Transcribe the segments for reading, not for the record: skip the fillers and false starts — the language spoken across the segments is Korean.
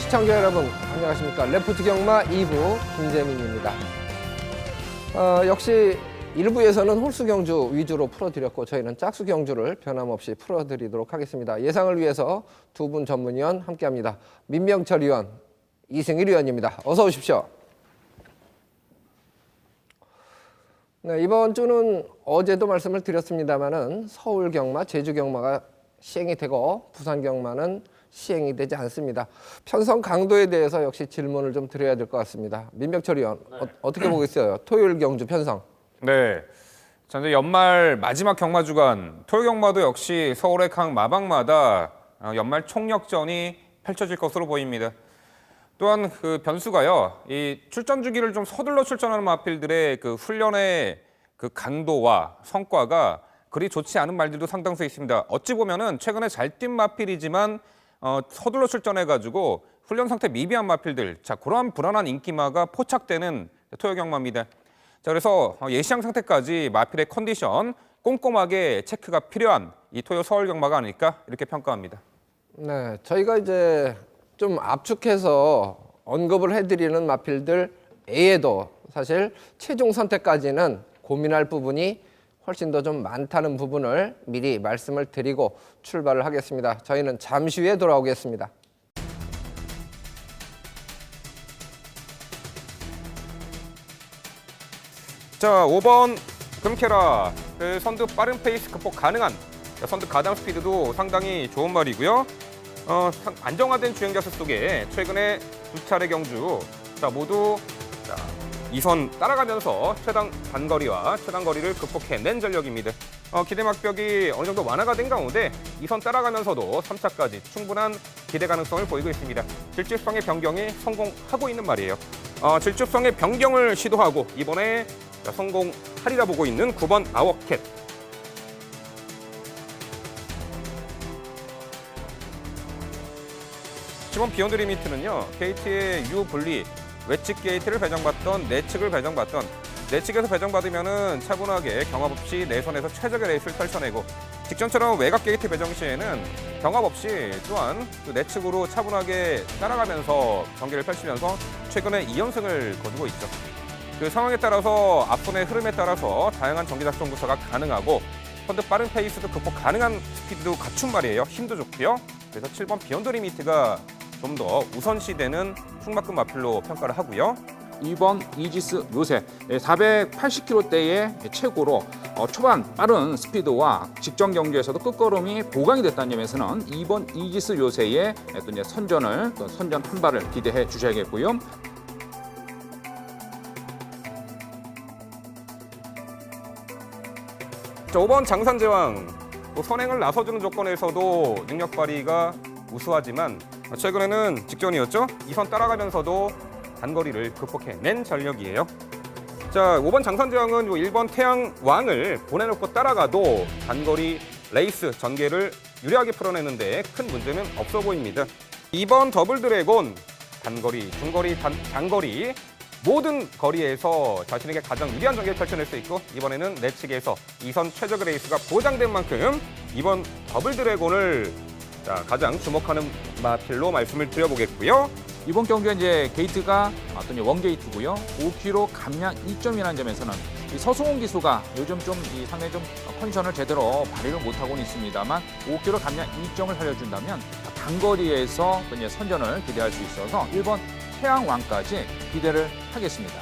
시청자 여러분 안녕하십니까. 레포트 경마 2부 김재민입니다. 역시 1부에서는 홀수 경주 위주로 풀어드렸고 저희는 짝수 경주를 변함없이 풀어드리도록 하겠습니다. 예상을 위해서 두 분 전문위원 함께합니다. 민병철 위원, 이승일 위원입니다. 어서 오십시오. 네, 이번 주는 어제도 말씀을 드렸습니다마는 서울 경마, 제주 경마가 시행이 되고 부산 경마는 시행이 되지 않습니다. 편성 강도에 대해서 역시 질문을 좀 드려야 될 것 같습니다. 민병철 위원, 어떻게 보겠어요? 토요일 경주 편성. 네. 자, 이제 연말 마지막 경마 주간 토요 경마도 역시 서울의 각 마방마다 연말 총력전이 펼쳐질 것으로 보입니다. 또한 그 변수가요, 이 출전 주기를 좀 서둘러 출전하는 마필들의 그 훈련의 그 강도와 성과가 그리 좋지 않은 말들도 상당수 있습니다. 어찌 보면은 최근에 잘 뛴 마필이지만 서둘러 출전해가지고 훈련 상태 미비한 마필들, 자 그러한 불안한 인기마가 포착되는 토요 경마입니다. 자 그래서 예시장 상태까지 마필의 컨디션 꼼꼼하게 체크가 필요한 이 토요 서울 경마가 아닐까 이렇게 평가합니다. 네, 저희가 이제 좀 압축해서 언급을 해드리는 마필들 외에도 사실 최종 선택까지는 고민할 부분이 훨씬 더 좀 많다는 부분을 미리 말씀을 드리고 출발을 하겠습니다. 저희는 잠시 후에 돌아오겠습니다. 자 5번 금캐라, 그 선두 빠른 페이스 극복 가능한 선두 가담 스피드도 상당히 좋은 말이고요. 안정화된 주행 자세 속에 최근에 두 차례 경주 모두 2선 따라가면서 최단 단거리와 최단 거리를 극복해낸 전력입니다. 기대 막벽이 어느 정도 완화가 된 가운데 2선 따라가면서도 3차까지 충분한 기대 가능성을 보이고 있습니다. 질주성의 변경이 성공하고 있는 말이에요. 질주성의 변경을 시도하고 이번에 성공하리라 보고 있는 9번 아워캣. 지번 비욘드 리미트는요, 게이트의 유분리, 외측 게이트를 배정받던 내측을 배정받던 내측에서 배정받으면은 차분하게 경합 없이 내선에서 최적의 레이스를 펼쳐내고 직전처럼 외곽 게이트 배정 시에는 경합 없이 또한 그 내측으로 차분하게 따라가면서 경기를 펼치면서 최근에 2연승을 거두고 있죠. 그 상황에 따라서 앞선의 흐름에 따라서 다양한 전기 작전 구사가 가능하고 선두 빠른 페이스도 극복 가능한 스피드도 갖춘 말이에요. 힘도 좋고요. 그래서 7번 비욘드 리미트가 좀 더 우선시되는 흉막급 마필로 평가를 하고요. 2번 이지스 요새 480km대의 최고로 초반 빠른 스피드와 직전 경기에서도 끝걸음이 보강이 됐다는 점에서는 2번 이지스 요새의 또 선전 한 발을 기대해 주셔야겠고요. 자, 5번 장산제왕, 선행을 나서주는 조건에서도 능력 발휘가 우수하지만 최근에는 직전이었죠. 2선 따라가면서도 단거리를 극복해낸 전력이에요. 자, 5번 장산제왕은 1번 태양왕을 보내놓고 따라가도 단거리 레이스 전개를 유리하게 풀어내는데 큰 문제는 없어 보입니다. 2번 더블 드래곤, 단거리, 중거리, 장거리 모든 거리에서 자신에게 가장 유리한 전개를 펼쳐낼 수 있고 이번에는 내측에서 2선 최적의 레이스가 보장된 만큼 이번 더블 드래곤을 가장 주목하는 마필로 말씀을 드려보겠고요. 이번 경기에 이제 게이트가 어떤 원게이트고요. 5km 감량 2점이라는 점에서는 이 서승훈 기수가 요즘 좀 상당히 좀 컨디션을 제대로 발휘를 못하고는 있습니다만 5km 감량 2점을 살려준다면 단거리에서 선전을 기대할 수 있어서 1번 태양왕까지 기대를 하겠습니다.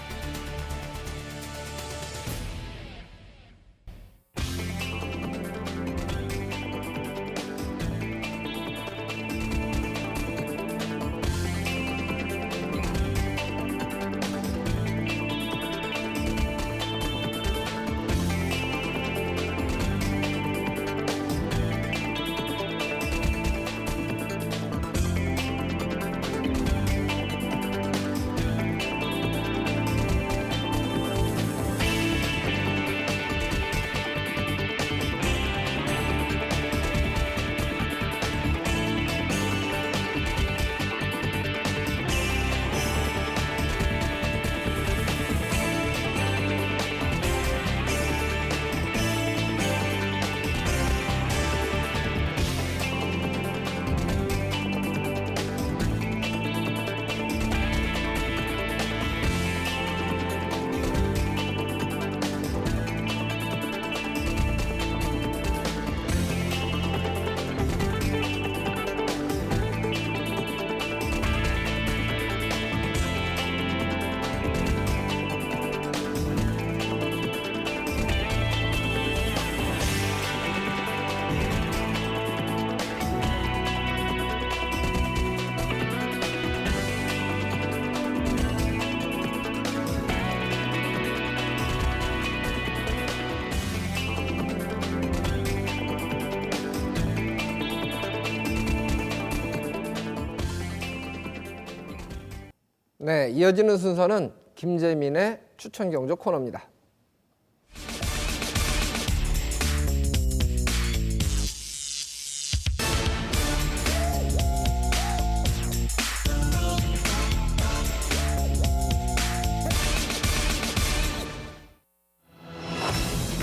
네, 이어지는 순서는 김재민의 추천 경주 코너입니다.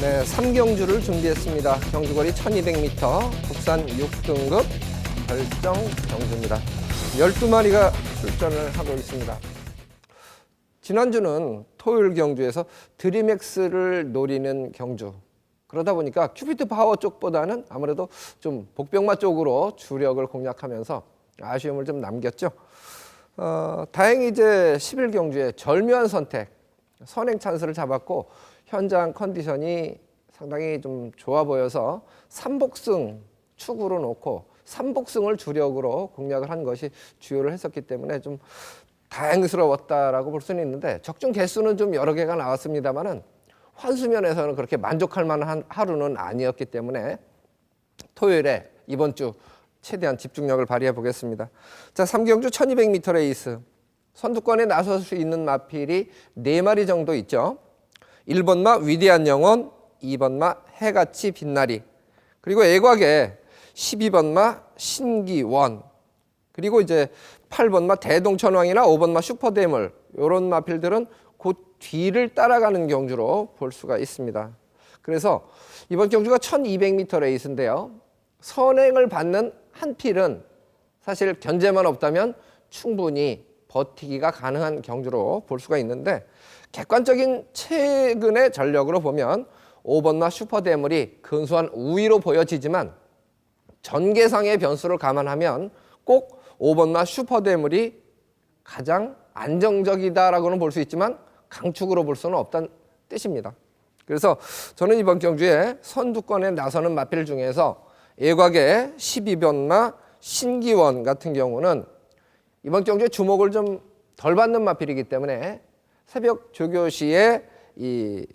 네, 3경주를 준비했습니다. 경주거리 1200m, 국산 6등급 결정 경주입니다. 12마리가 출전을 하고 있습니다. 지난주는 토요일 경주에서 드림엑스를 노리는 경주. 그러다 보니까 큐피트 파워 쪽보다는 아무래도 좀 복병마 쪽으로 주력을 공략하면서 아쉬움을 좀 남겼죠. 다행히 이제 11경주에 절묘한 선택, 선행 찬스를 잡았고 현장 컨디션이 상당히 좀 좋아 보여서 3복승 축으로 놓고 3복승을 주력으로 공략을 한 것이 주요를 했었기 때문에 좀 다행스러웠다라고 볼 수는 있는데 적중 개수는 좀 여러 개가 나왔습니다만은 환수면에서는 그렇게 만족할 만한 하루는 아니었기 때문에 토요일에 이번 주 최대한 집중력을 발휘해 보겠습니다. 자, 3경주 1200m 레이스 선두권에 나설 수 있는 마필이 4마리 정도 있죠. 1번마 위대한 영혼, 2번마 해같이 빛나리, 그리고 애곽에 12번마 신기원, 그리고 이제 8번마 대동천왕이나 5번마 슈퍼대물, 이런 마필들은 그 뒤를 따라가는 경주로 볼 수가 있습니다. 그래서 이번 경주가 1200m 레이스인데요. 선행을 받는 한 필은 사실 견제만 없다면 충분히 버티기가 가능한 경주로 볼 수가 있는데 객관적인 최근의 전력으로 보면 5번마 슈퍼대물이 근소한 우위로 보여지지만 전개상의 변수를 감안하면 꼭 5번마 슈퍼대물이 가장 안정적이다라고는 볼 수 있지만 강축으로 볼 수는 없다는 뜻입니다. 그래서 저는 이번 경주에 선두권에 나서는 마필 중에서 애곽의 12번마 신기원 같은 경우는 이번 경주에 주목을 좀 덜 받는 마필이기 때문에 새벽 조교 시에 이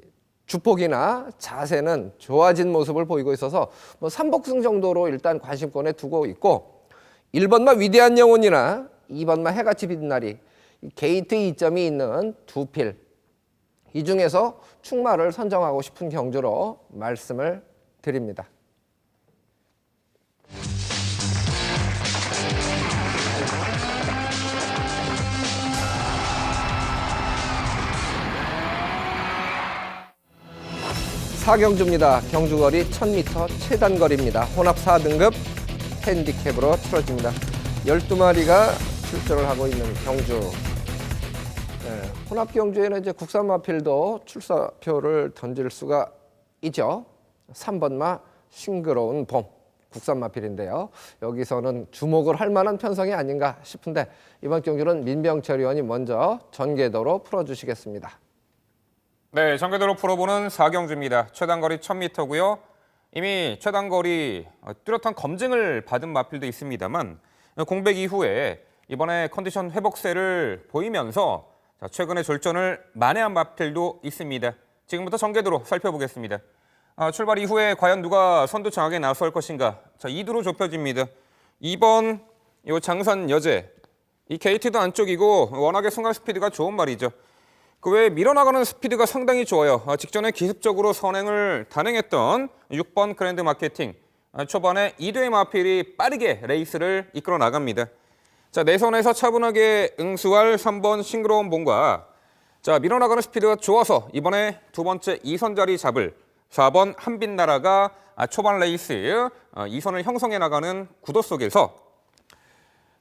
주폭이나 자세는 좋아진 모습을 보이고 있어서 뭐 3복승 정도로 일단 관심권에 두고 있고 1번마 위대한 영혼이나 2번마 해같이 빛나리 게이트 이점이 있는 두 필, 이 중에서 충마를 선정하고 싶은 경주로 말씀을 드립니다. 사경주입니다. 경주거리 1000m 최단거리입니다. 혼합 4등급 핸디캡으로 치러집니다. 12마리가 출전을 하고 있는 경주. 네, 혼합 경주에는 이제 국산 마필도 출사표를 던질 수가 있죠. 3번마 싱그러운 봄, 국산 마필인데요. 여기서는 주목을 할 만한 편성이 아닌가 싶은데 이번 경주는 민병철 의원이 먼저 전개도로 풀어주시겠습니다. 네, 전개도로 풀어보는 4경주입니다. 최단거리 1000m고요. 이미 최단거리 뚜렷한 검증을 받은 마필도 있습니다만 공백 이후에 이번에 컨디션 회복세를 보이면서 최근에 졸전을 만회한 마필도 있습니다. 지금부터 전개도로 살펴보겠습니다. 출발 이후에 과연 누가 선두 장악에 나설 것인가. 자, 2두로 좁혀집니다. 2번 요 장산 여제. 이 게이트도 안쪽이고 워낙에 순간 스피드가 좋은 말이죠. 그 외에 밀어나가는 스피드가 상당히 좋아요. 직전에 기습적으로 선행을 단행했던 6번 그랜드 마케팅. 초반에 2대의 마필이 빠르게 레이스를 이끌어 나갑니다. 자, 내선에서 차분하게 응수할 3번 싱그러운 봄과 자, 밀어나가는 스피드가 좋아서 이번에 두 번째 2선 자리 잡을 4번 한빛나라가 초반 레이스 2선을 형성해 나가는 구도 속에서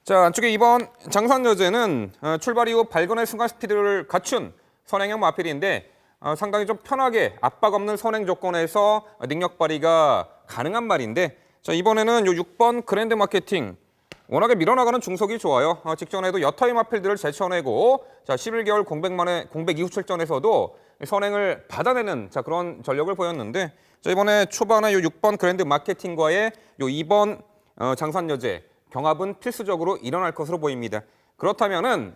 자, 안쪽에 2번 장산여제는 출발 이후 발견의 순간 스피드를 갖춘 선행형 마필인데 상당히 좀 편하게 압박 없는 선행 조건에서 능력 발휘가 가능한 말인데 자, 이번에는 요 6번 그랜드 마케팅 워낙에 밀어나가는 중속이 좋아요. 직전에도 여타의 마필들을 제쳐내고 자, 11개월 공백 이후 출전에서도 선행을 받아내는 자, 그런 전력을 보였는데 자, 이번에 초반에 요 6번 그랜드 마케팅과의 요 2번 장산여제 경합은 필수적으로 일어날 것으로 보입니다. 그렇다면은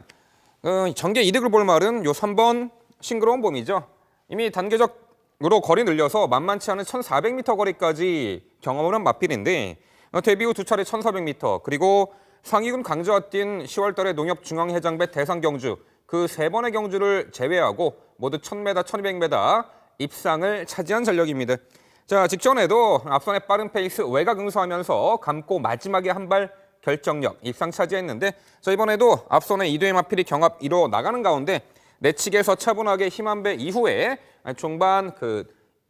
전개 이득을 볼 말은 요 3번 싱그러운 봄이죠. 이미 단계적으로 거리 늘려서 만만치 않은 1400m 거리까지 경험을 한 마필인데 데뷔 후 두 차례 1400m 그리고 상위군 강자와 뛴 10월 달에 농협중앙해장배 대상경주 그 3번의 경주를 제외하고 모두 1000m, 1200m 입상을 차지한 전력입니다. 자, 직전에도 앞선의 빠른 페이스 외곽 응수하면서 감고 마지막에 한 발 결정력 입상 차지했는데, 자, 이번에도 앞선의 2도의 마필이 경합 이뤄 나가는 가운데 내측에서 차분하게 힘한 배 이후에 종반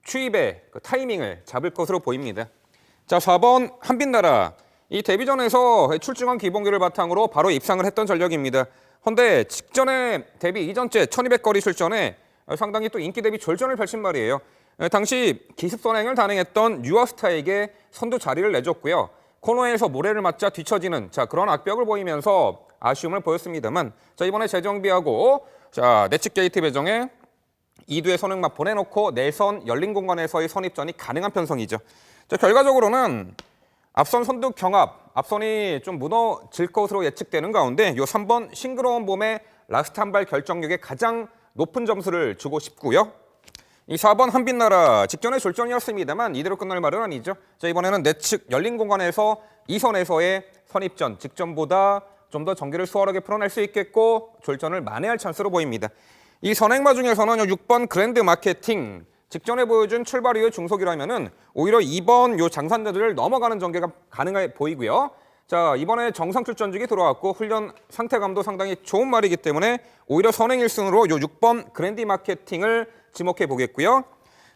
추입의 타이밍을 잡을 것으로 보입니다. 자, 4번 한빛나라. 이 데뷔전에서 출중한 기본기를 바탕으로 바로 입상을 했던 전력입니다. 헌데 직전에 데뷔 이전째 1200거리 출전에 상당히 또 인기 대비 졸전을 펼친 말이에요. 당시 기습 선행을 단행했던 뉴어스타에게 선두 자리를 내줬고요. 코너에서 모래를 맞자 뒤처지는 그런 악벽을 보이면서 아쉬움을 보였습니다만, 자, 이번에 재정비하고 내측 게이트 배정에 2두의 선행막 보내놓고 내선 열린 공간에서의 선입전이 가능한 편성이죠. 자, 결과적으로는 앞선 선두 경합, 앞선이 좀 무너질 것으로 예측되는 가운데 요 3번 싱그러운 봄의 라스트 한 발 결정력에 가장 높은 점수를 주고 싶고요. 이 4번 한빛나라 직전에 졸전이었습니다만 이대로 끝날 말은 아니죠. 자, 이번에는 내측 열린 공간에서 2선에서의 선입전, 직전보다 좀 더 전개를 수월하게 풀어낼 수 있겠고 졸전을 만회할 찬스로 보입니다. 이 선행마 중에서는 6번 그랜드 마케팅, 직전에 보여준 출발 이후의 중속이라면은 오히려 2번 요 장산자들을 넘어가는 전개가 가능해 보이고요. 자, 이번에 정상 출전직이 들어왔고 훈련 상태감도 상당히 좋은 말이기 때문에 오히려 선행 1순으로 요 6번 그랜드 마케팅을 지목해 보겠고요.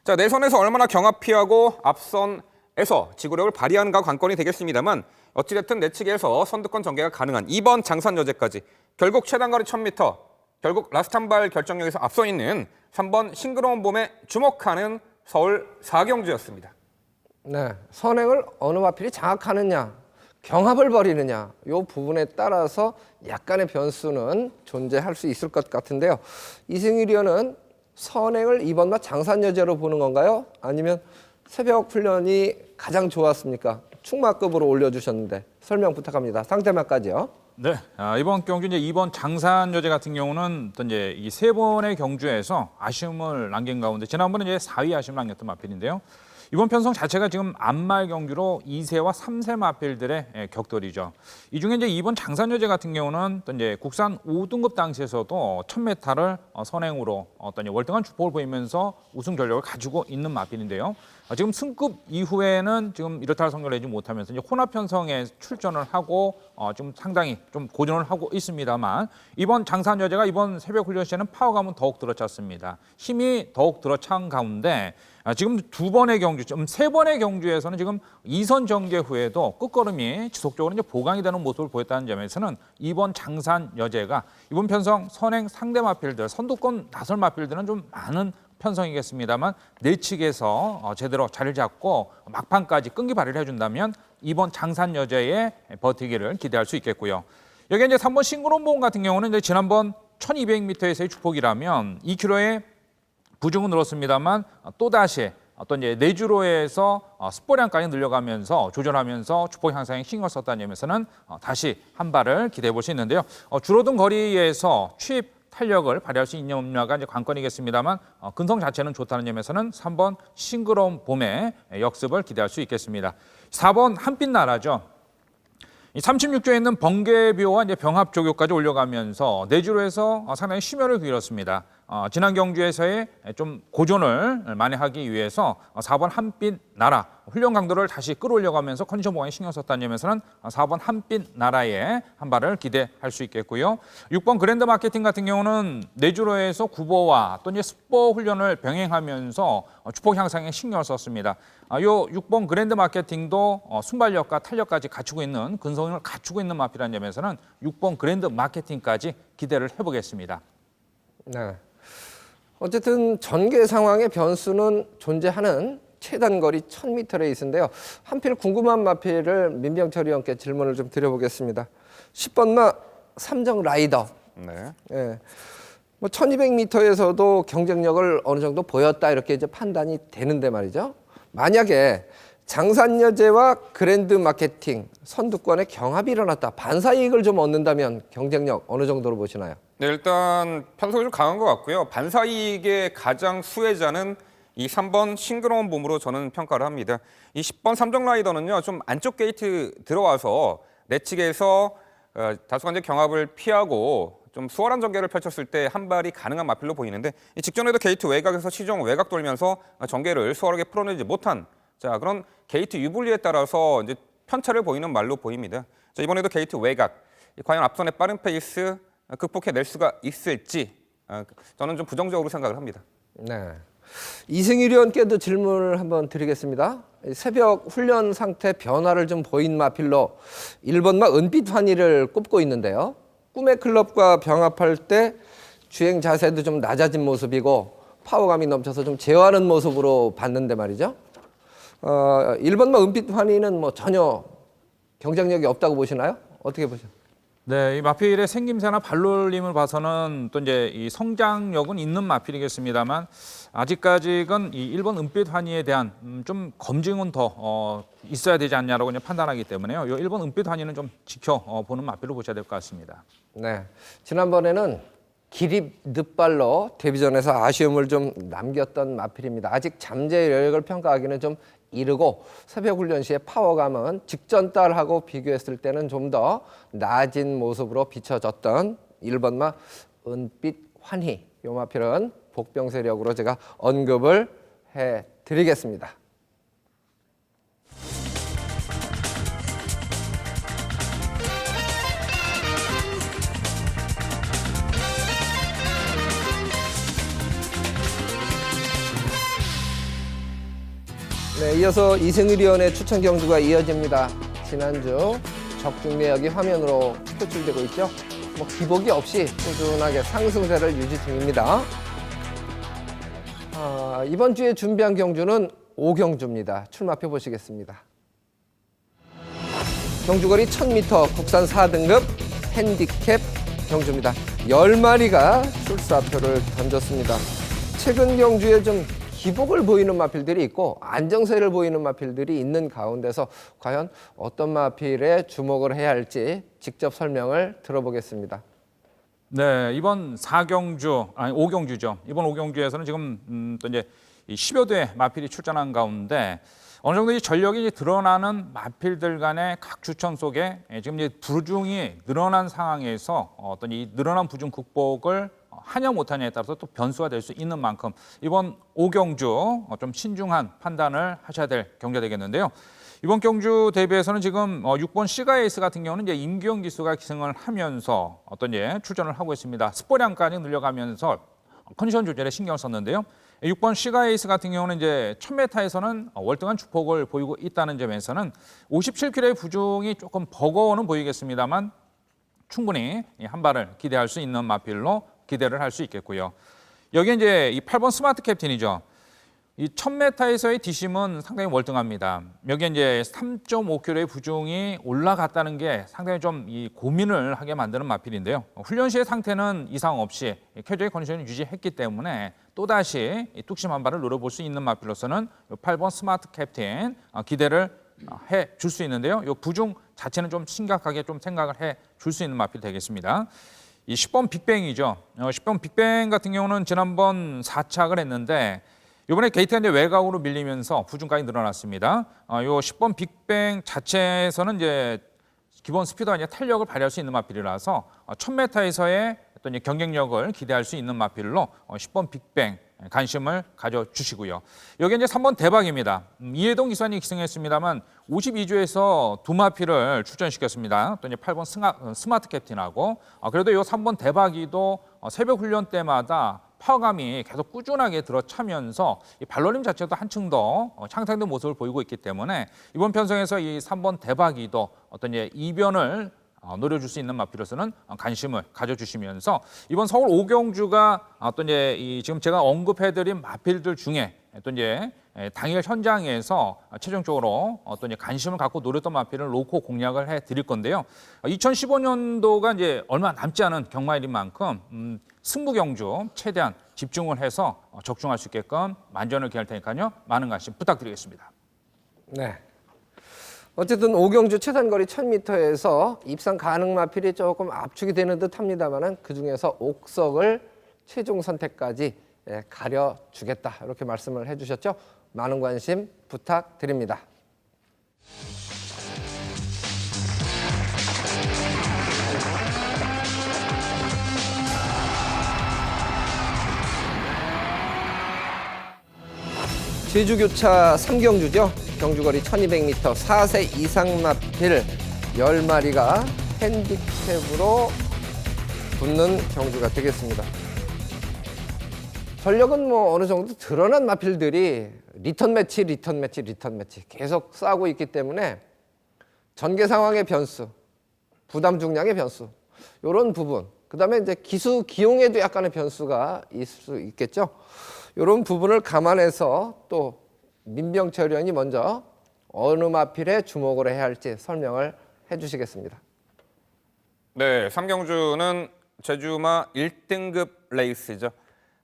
자, 내선에서 얼마나 경합 피하고 앞선에서 지구력을 발휘하는가 관건이 되겠습니다만, 어찌됐든 내측에서 선두권 전개가 가능한 2번 장산여제까지 결국 최단거리 1000m, 결국 라스트 한 발 결정력에서 앞서 있는 3번 싱그러운 봄에 주목하는 서울 4경주였습니다. 네, 선행을 어느 마필이 장악하느냐, 경합을 벌이느냐, 이 부분에 따라서 약간의 변수는 존재할 수 있을 것 같은데요. 이승일위원은 선행을 2번마 장산여제로 보는 건가요? 아니면 새벽 훈련이 가장 좋았습니까? 충마급으로 올려주셨는데 설명 부탁합니다. 상대마까지요. 네, 이번 경주 이제 2번 장산여제 같은 경우는 또 이제 이 3번의 경주에서 아쉬움을 남긴 가운데 지난번에 이제 4위 아쉬움을 남겼던 마필인데요. 이번 편성 자체가 지금 암말 경주로 2세와 3세 마필들의 격돌이죠. 이 중에 이제 2번 장산여제 같은 경우는 또 이제 국산 5등급 당시에서도 1000m를 선행으로 어떤 월등한 주폭을 보이면서 우승 전력을 가지고 있는 마필인데요. 지금 승급 이후에는 지금 이렇다 할 성적을 내지 못하면서 이제 혼합 편성에 출전을 하고 좀 상당히 좀 고전을 하고 있습니다만, 이번 장산여제가 이번 새벽 훈련 시에는 파워감은 더욱 들어찼습니다. 힘이 더욱 들어찬 가운데 지금 2번의 경주, 지금 3번의 경주에서는 지금 2선 전개 후에도 끝걸음이 지속적으로 이제 보강이 되는 모습을 보였다는 점에서는 이번 장산여제가 이번 편성 선행 상대 마필들, 선두권 나설 마필들은 좀 많은 편성이겠습니다만 내측에서 제대로 자리를 잡고 막판까지 끈기 발휘를 해준다면 이번 장산여제의 버티기를 기대할 수 있겠고요. 여기 이제 3번 싱그러운 봄 같은 경우는 이제 지난번 1200m에서의 주폭이라면 2km의 부중은 늘었습니다만 또다시 어떤 이제 내주로에서 습보량까지 늘려가면서 조절하면서 주폭 향상에 신경을 썼다는 점에서는 다시 한 발을 기대해 볼 수 있는데요. 줄어든 거리에서 취입 탄력을 발휘할 수 있느냐가 이제 관건이겠습니다만 근성 자체는 좋다는 점에서는 3번 싱그러운 봄의 역습을 기대할 수 있겠습니다. 4번 한빛나라죠. 이 36조에 있는 번개비호와 이제 병합 조교까지 올려가면서 내주로에서 상당히 심혈을 기울였습니다. 지난 경주에서의 좀 고전을 만회하기 위해서 4번 한빛나라 훈련 강도를 다시 끌어올려가면서 컨디션 보강에 신경 썼다는 점에서는 4번 한빛나라의 한 발을 기대할 수 있겠고요. 6번 그랜드 마케팅 같은 경우는 내주로에서 구보와 또 이제 습보 훈련을 병행하면서 주폭 향상에 신경을 썼습니다. 요 6번 그랜드 마케팅도 순발력과 탄력까지 갖추고 있는 근성을 갖추고 있는 마필이라는 점에서는 6번 그랜드 마케팅까지 기대를 해보겠습니다. 네. 어쨌든 전개 상황의 변수는 존재하는 최단거리 1000m 레이스인데요. 한필 궁금한 마필을 민병철 의원께 질문을 좀 드려보겠습니다. 10번마 삼정 라이더. 네. 예. 뭐 1200m에서도 경쟁력을 어느 정도 보였다 이렇게 이제 판단이 되는데 말이죠. 만약에 장산여제와 그랜드 마케팅 선두권의 경합이 일어났다. 반사 이익을 좀 얻는다면 경쟁력 어느 정도로 보시나요? 네, 일단 편성이 좀 강한 것 같고요. 반사 이익의 가장 수혜자는 이 3번 싱그러운 봄으로 저는 평가를 합니다. 이 10번 삼정 라이더는요, 좀 안쪽 게이트 들어와서 내측에서 다소간 경합을 피하고 좀 수월한 전개를 펼쳤을 때 한 발이 가능한 마필로 보이는데 이 직전에도 게이트 외곽에서 시종 외곽 돌면서 전개를 수월하게 풀어내지 못한 자 그런 게이트 유불리에 따라서 이제 편차를 보이는 말로 보입니다. 자, 이번에도 게이트 외곽 과연 앞선의 빠른 페이스 극복해낼 수가 있을지 저는 좀 부정적으로 생각을 합니다. 네. 이승일 의원께도 질문을 한번 드리겠습니다. 새벽 훈련 상태 변화를 좀 보인 마필로 1번마 은빛 환희를 꼽고 있는데요. 꿈의 클럽과 병합할 때 주행 자세도 좀 낮아진 모습이고 파워감이 넘쳐서 좀 제어하는 모습으로 봤는데 말이죠. 1번마 은빛 환희는 뭐 전혀 경쟁력이 없다고 보시나요? 어떻게 보세요? 네, 이 마필의 생김새나 발놀림을 봐서는 또 이제 이 성장력은 있는 마필이겠습니다만 아직까지는 이 1번 은빛 환희에 대한 좀 검증은 더 있어야 되지 않냐라고 그냥 판단하기 때문에요. 이 1번 은빛 환희는 좀 지켜보는 마필로 보셔야 될 것 같습니다. 네, 지난번에는 기립 늦발로 데뷔전에서 아쉬움을 좀 남겼던 마필입니다. 아직 잠재 여력을 평가하기는 좀 이르고 새벽 훈련 시의 파워감은 직전 달하고 비교했을 때는 좀 더 낮은 모습으로 비춰졌던 1번마 은빛 환희. 이 마필은 복병 세력으로 제가 언급을 해드리겠습니다. 네, 이어서 이승일 의원의 추천 경주가 이어집니다. 지난주 적중 내역이 화면으로 표출되고 있죠. 뭐 기복이 없이 꾸준하게 상승세를 유지 중입니다. 이번 주에 준비한 경주는 5경주입니다. 출마표 보시겠습니다. 경주거리 1000m 국산 4등급 핸디캡 경주입니다. 10마리가 출사표를 던졌습니다. 최근 경주에 좀 기복을 보이는 마필들이 있고 안정세를 보이는 마필들이 있는 가운데서 과연 어떤 마필에 주목을 해야 할지 직접 설명을 들어보겠습니다. 네, 이번 5경주죠. 이번 5경주에서는 지금 또 이제 10여 대의 마필이 출전한 가운데 어느 정도 이 전력이 드러나는 마필들 간의 각 추천 속에 지금 이제 부중이 늘어난 상황에서 어떤 이 늘어난 부중 극복을 하냐 못하냐에 따라서 또 변수가 될 수 있는 만큼 이번 5경주 좀 신중한 판단을 하셔야 될 경주가 되겠는데요. 이번 경주 대비해서는 지금 6번 시가에이스 같은 경우는 이제 임규영 기수가 기승을 하면서 어떤 출전을 하고 있습니다. 스포량까지 늘려가면서 컨디션 조절에 신경을 썼는데요. 6번 시가에이스 같은 경우는 이제 1000m에서는 월등한 주폭을 보이고 있다는 점에서는 57kg의 부중이 조금 버거워는 보이겠습니다만 충분히 한 발을 기대할 수 있는 마필로 기대를 할 수 있겠고요. 여기 이제 이 8번 스마트 캡틴이죠. 이 1000m에서의 뒷심은 상당히 월등합니다. 여기 이제 3.5kg의 부중이 올라갔다는 게 상당히 좀 이 고민을 하게 만드는 마필인데요. 훈련 시의 상태는 이상 없이 쾌적의 컨디션을 유지했기 때문에 또다시 이 뚝심 한 발을 노려볼 수 있는 마필로서는 8번 스마트 캡틴 기대를 해 줄 수 있는데요. 이 부중 자체는 좀 심각하게 좀 생각을 해 줄 수 있는 마필 되겠습니다. 이 10번 빅뱅이죠. 10번 빅뱅 같은 경우는 지난번 4착을 했는데 이번에 게이트가 이제 외곽으로 밀리면서 부중까지 늘어났습니다. 요 10번 빅뱅 자체에서는 이제 기본 스피드와 이제 탄력을 발휘할 수 있는 마필이라서 1000m에서의 어떤 경쟁력을 기대할 수 있는 마필로 10번 빅뱅 관심을 가져주시고요. 여기 이제 3번 대박입니다. 이해동 기사님이 기승했습니다만 52주에서 두 마필을 출전시켰습니다. 또 이제 8번 스마트 캡틴하고 그래도 이 3번 대박이도 새벽 훈련 때마다 파워감이 계속 꾸준하게 들어차면서 이 발놀림 자체도 한층 더 향상된 모습을 보이고 있기 때문에 이번 편성에서 이 3번 대박이도 어떤 이변을 노려줄 수 있는 마필로서는 관심을 가져주시면서 이번 서울 5경주가 또 이제 지금 제가 언급해드린 마필들 중에 또 이제 당일 현장에서 최종적으로 어떤 관심을 갖고 노렸던 마필을 놓고 공략을 해드릴 건데요. 2015년도가 이제 얼마 남지 않은 경마일인 만큼 승부 경주 최대한 집중을 해서 적중할 수 있게끔 만전을 기할 테니까요. 많은 관심 부탁드리겠습니다. 네. 어쨌든 5경주 최단거리 1000m에서 입상 가능 마필이 조금 압축이 되는 듯 합니다만은 그중에서 옥석을 최종 선택까지 가려주겠다 이렇게 말씀을 해주셨죠. 많은 관심 부탁드립니다. 제주교차 3경주죠. 경주거리 1200m 4세 이상 마필 10마리가 핸디캡으로 붙는 경주가 되겠습니다. 전력은 뭐 어느 정도 드러난 마필들이 리턴 매치 계속 싸고 있기 때문에 전개 상황의 변수, 부담 중량의 변수 이런 부분, 그다음에 이제 기수 기용에도 약간의 변수가 있을 수 있겠죠. 이런 부분을 감안해서 또 민병철 의원이 먼저 어느 마필에 주목을 해야 할지 설명을 해주시겠습니다. 네, 삼경주는 제주마 1등급 레이스죠.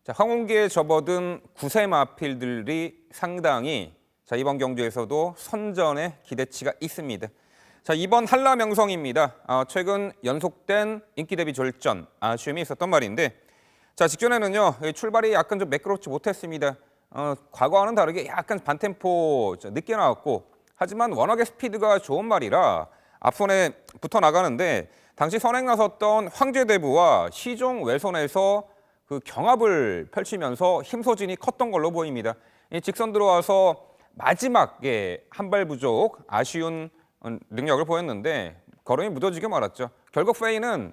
자, 황혼기에 접어든 9세 마필들이 상당히 이번 경주에서도 선전의 기대치가 있습니다. 자, 이번 한라명성입니다. 최근 연속된 인기 대비 졸전, 아쉬움이 있었던 말인데, 자, 직전에는요, 출발이 약간 좀 매끄럽지 못했습니다. 과거와는 다르게 약간 반템포 늦게 나왔고, 하지만 워낙에 스피드가 좋은 말이라 앞선에 붙어 나가는데, 당시 선행 나섰던 황제대부와 시종 외선에서 그 경합을 펼치면서 힘소진이 컸던 걸로 보입니다. 직선 들어와서 마지막에 한 발 부족, 아쉬운 능력을 보였는데 걸음이 무뎌지게 말았죠. 결국 페이는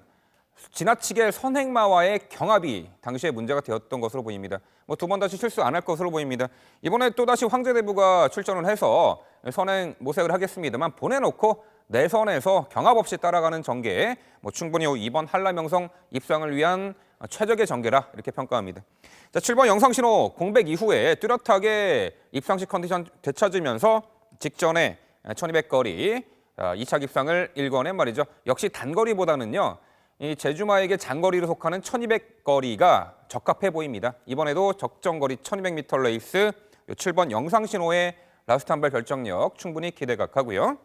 지나치게 선행마와의 경합이 당시에 문제가 되었던 것으로 보입니다. 뭐 두 번 다시 실수 안 할 것으로 보입니다. 이번에 또다시 황제대부가 출전을 해서 선행 모색을 하겠습니다만 보내놓고 내선에서 경합 없이 따라가는 전개, 뭐 충분히 이번 한라명성 입상을 위한 최적의 전개라 이렇게 평가합니다. 자, 7번 영상신호 공백 이후에 뚜렷하게 입상식 컨디션 되찾으면서 직전에 1200거리 2차 입상을 일궈낸 말이죠. 역시 단거리보다는요, 이 제주마에게 장거리로 속하는 1200거리가 적합해 보입니다. 이번에도 적정거리 1200m 레이스 7번 영상신호의 라스트 한 발 결정력 충분히 기대각하고요.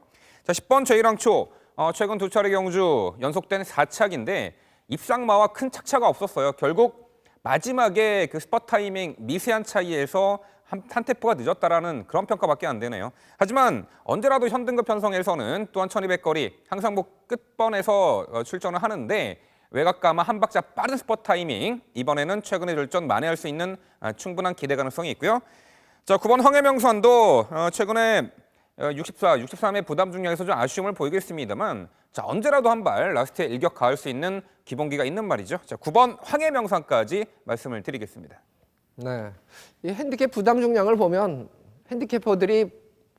자, 10번 제1왕초 최근 두 차례 경주 연속된 4착인데 입상마와 큰 착차가 없었어요. 결국 마지막에 그 스팟 타이밍 미세한 차이에서 한 템포가 늦었다라는 그런 평가밖에 안 되네요. 하지만 언제라도 현등급 편성에서는 또한 1200거리 항상 뭐 끝번에서 출전을 하는데 외곽감아 한 박자 빠른 스팟 타이밍, 이번에는 최근의 졸전 만회할 수 있는 충분한 기대 가능성이 있고요. 자, 9번 황해명산도 최근에 63의 부담 중량에서 좀 아쉬움을 보이겠습니다만, 자, 언제라도 한 발 라스트에 일격 가할 수 있는 기본기가 있는 말이죠. 자, 9번 황해명산까지 말씀을 드리겠습니다. 네, 이 핸디캡 부담 중량을 보면 핸디캐퍼들이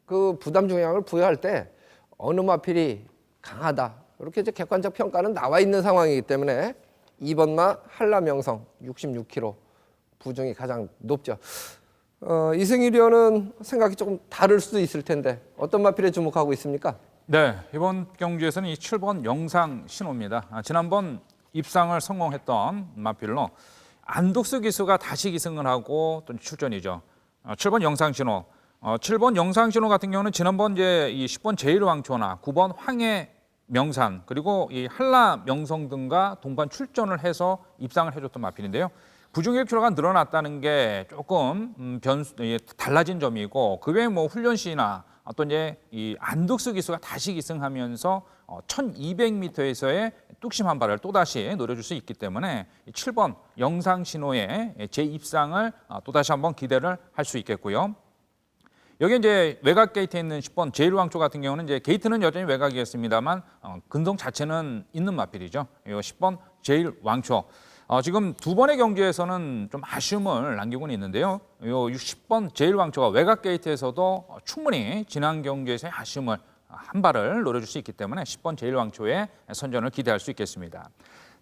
그 부담 중량을 부여할 때 어느 마필이 강하다 이렇게 이제 객관적 평가는 나와 있는 상황이기 때문에 2번마 한라명성 66kg 부중이 가장 높죠. 이승일 의원은 생각이 조금 다를 수도 있을 텐데 어떤 마필에 주목하고 있습니까? 네, 이번 경주에서는 이 7번 영상 신호입니다. 지난번 입상을 성공했던 마필로 안독수 기수가 다시 기승을 하고 또 출전이죠. 7번 영상 신호. 7번 영상 신호 같은 경우는 지난번 이제 이 10번 제1왕초나 9번 황해 명산 그리고 이 한라 명성 등과 동반 출전을 해서 입상을 해줬던 마필인데요. 부중 1kg가 늘어났다는 게 조금 달라진 점이고, 그 외에 뭐 훈련 시나 어떤 이제 이 안독수 기수가 다시 기승하면서 1200m에서의 뚝심 한 발을 또다시 노려줄 수 있기 때문에 7번 영상 신호의 재입상을 또다시 한번 기대를 할 수 있겠고요. 여기 이제 외곽 게이트에 있는 10번 제1왕초 같은 경우는 이제 게이트는 여전히 외곽이었습니다만 근성 자체는 있는 마필이죠. 이 10번 제1왕초. 지금 두 번의 경기에서는 좀 아쉬움을 남기고는 있는데요. 이 10번 제1왕초가 외곽 게이트에서도 충분히 지난 경기에서의 아쉬움을 한 발을 노려줄 수 있기 때문에 10번 제1왕초의 선전을 기대할 수 있겠습니다.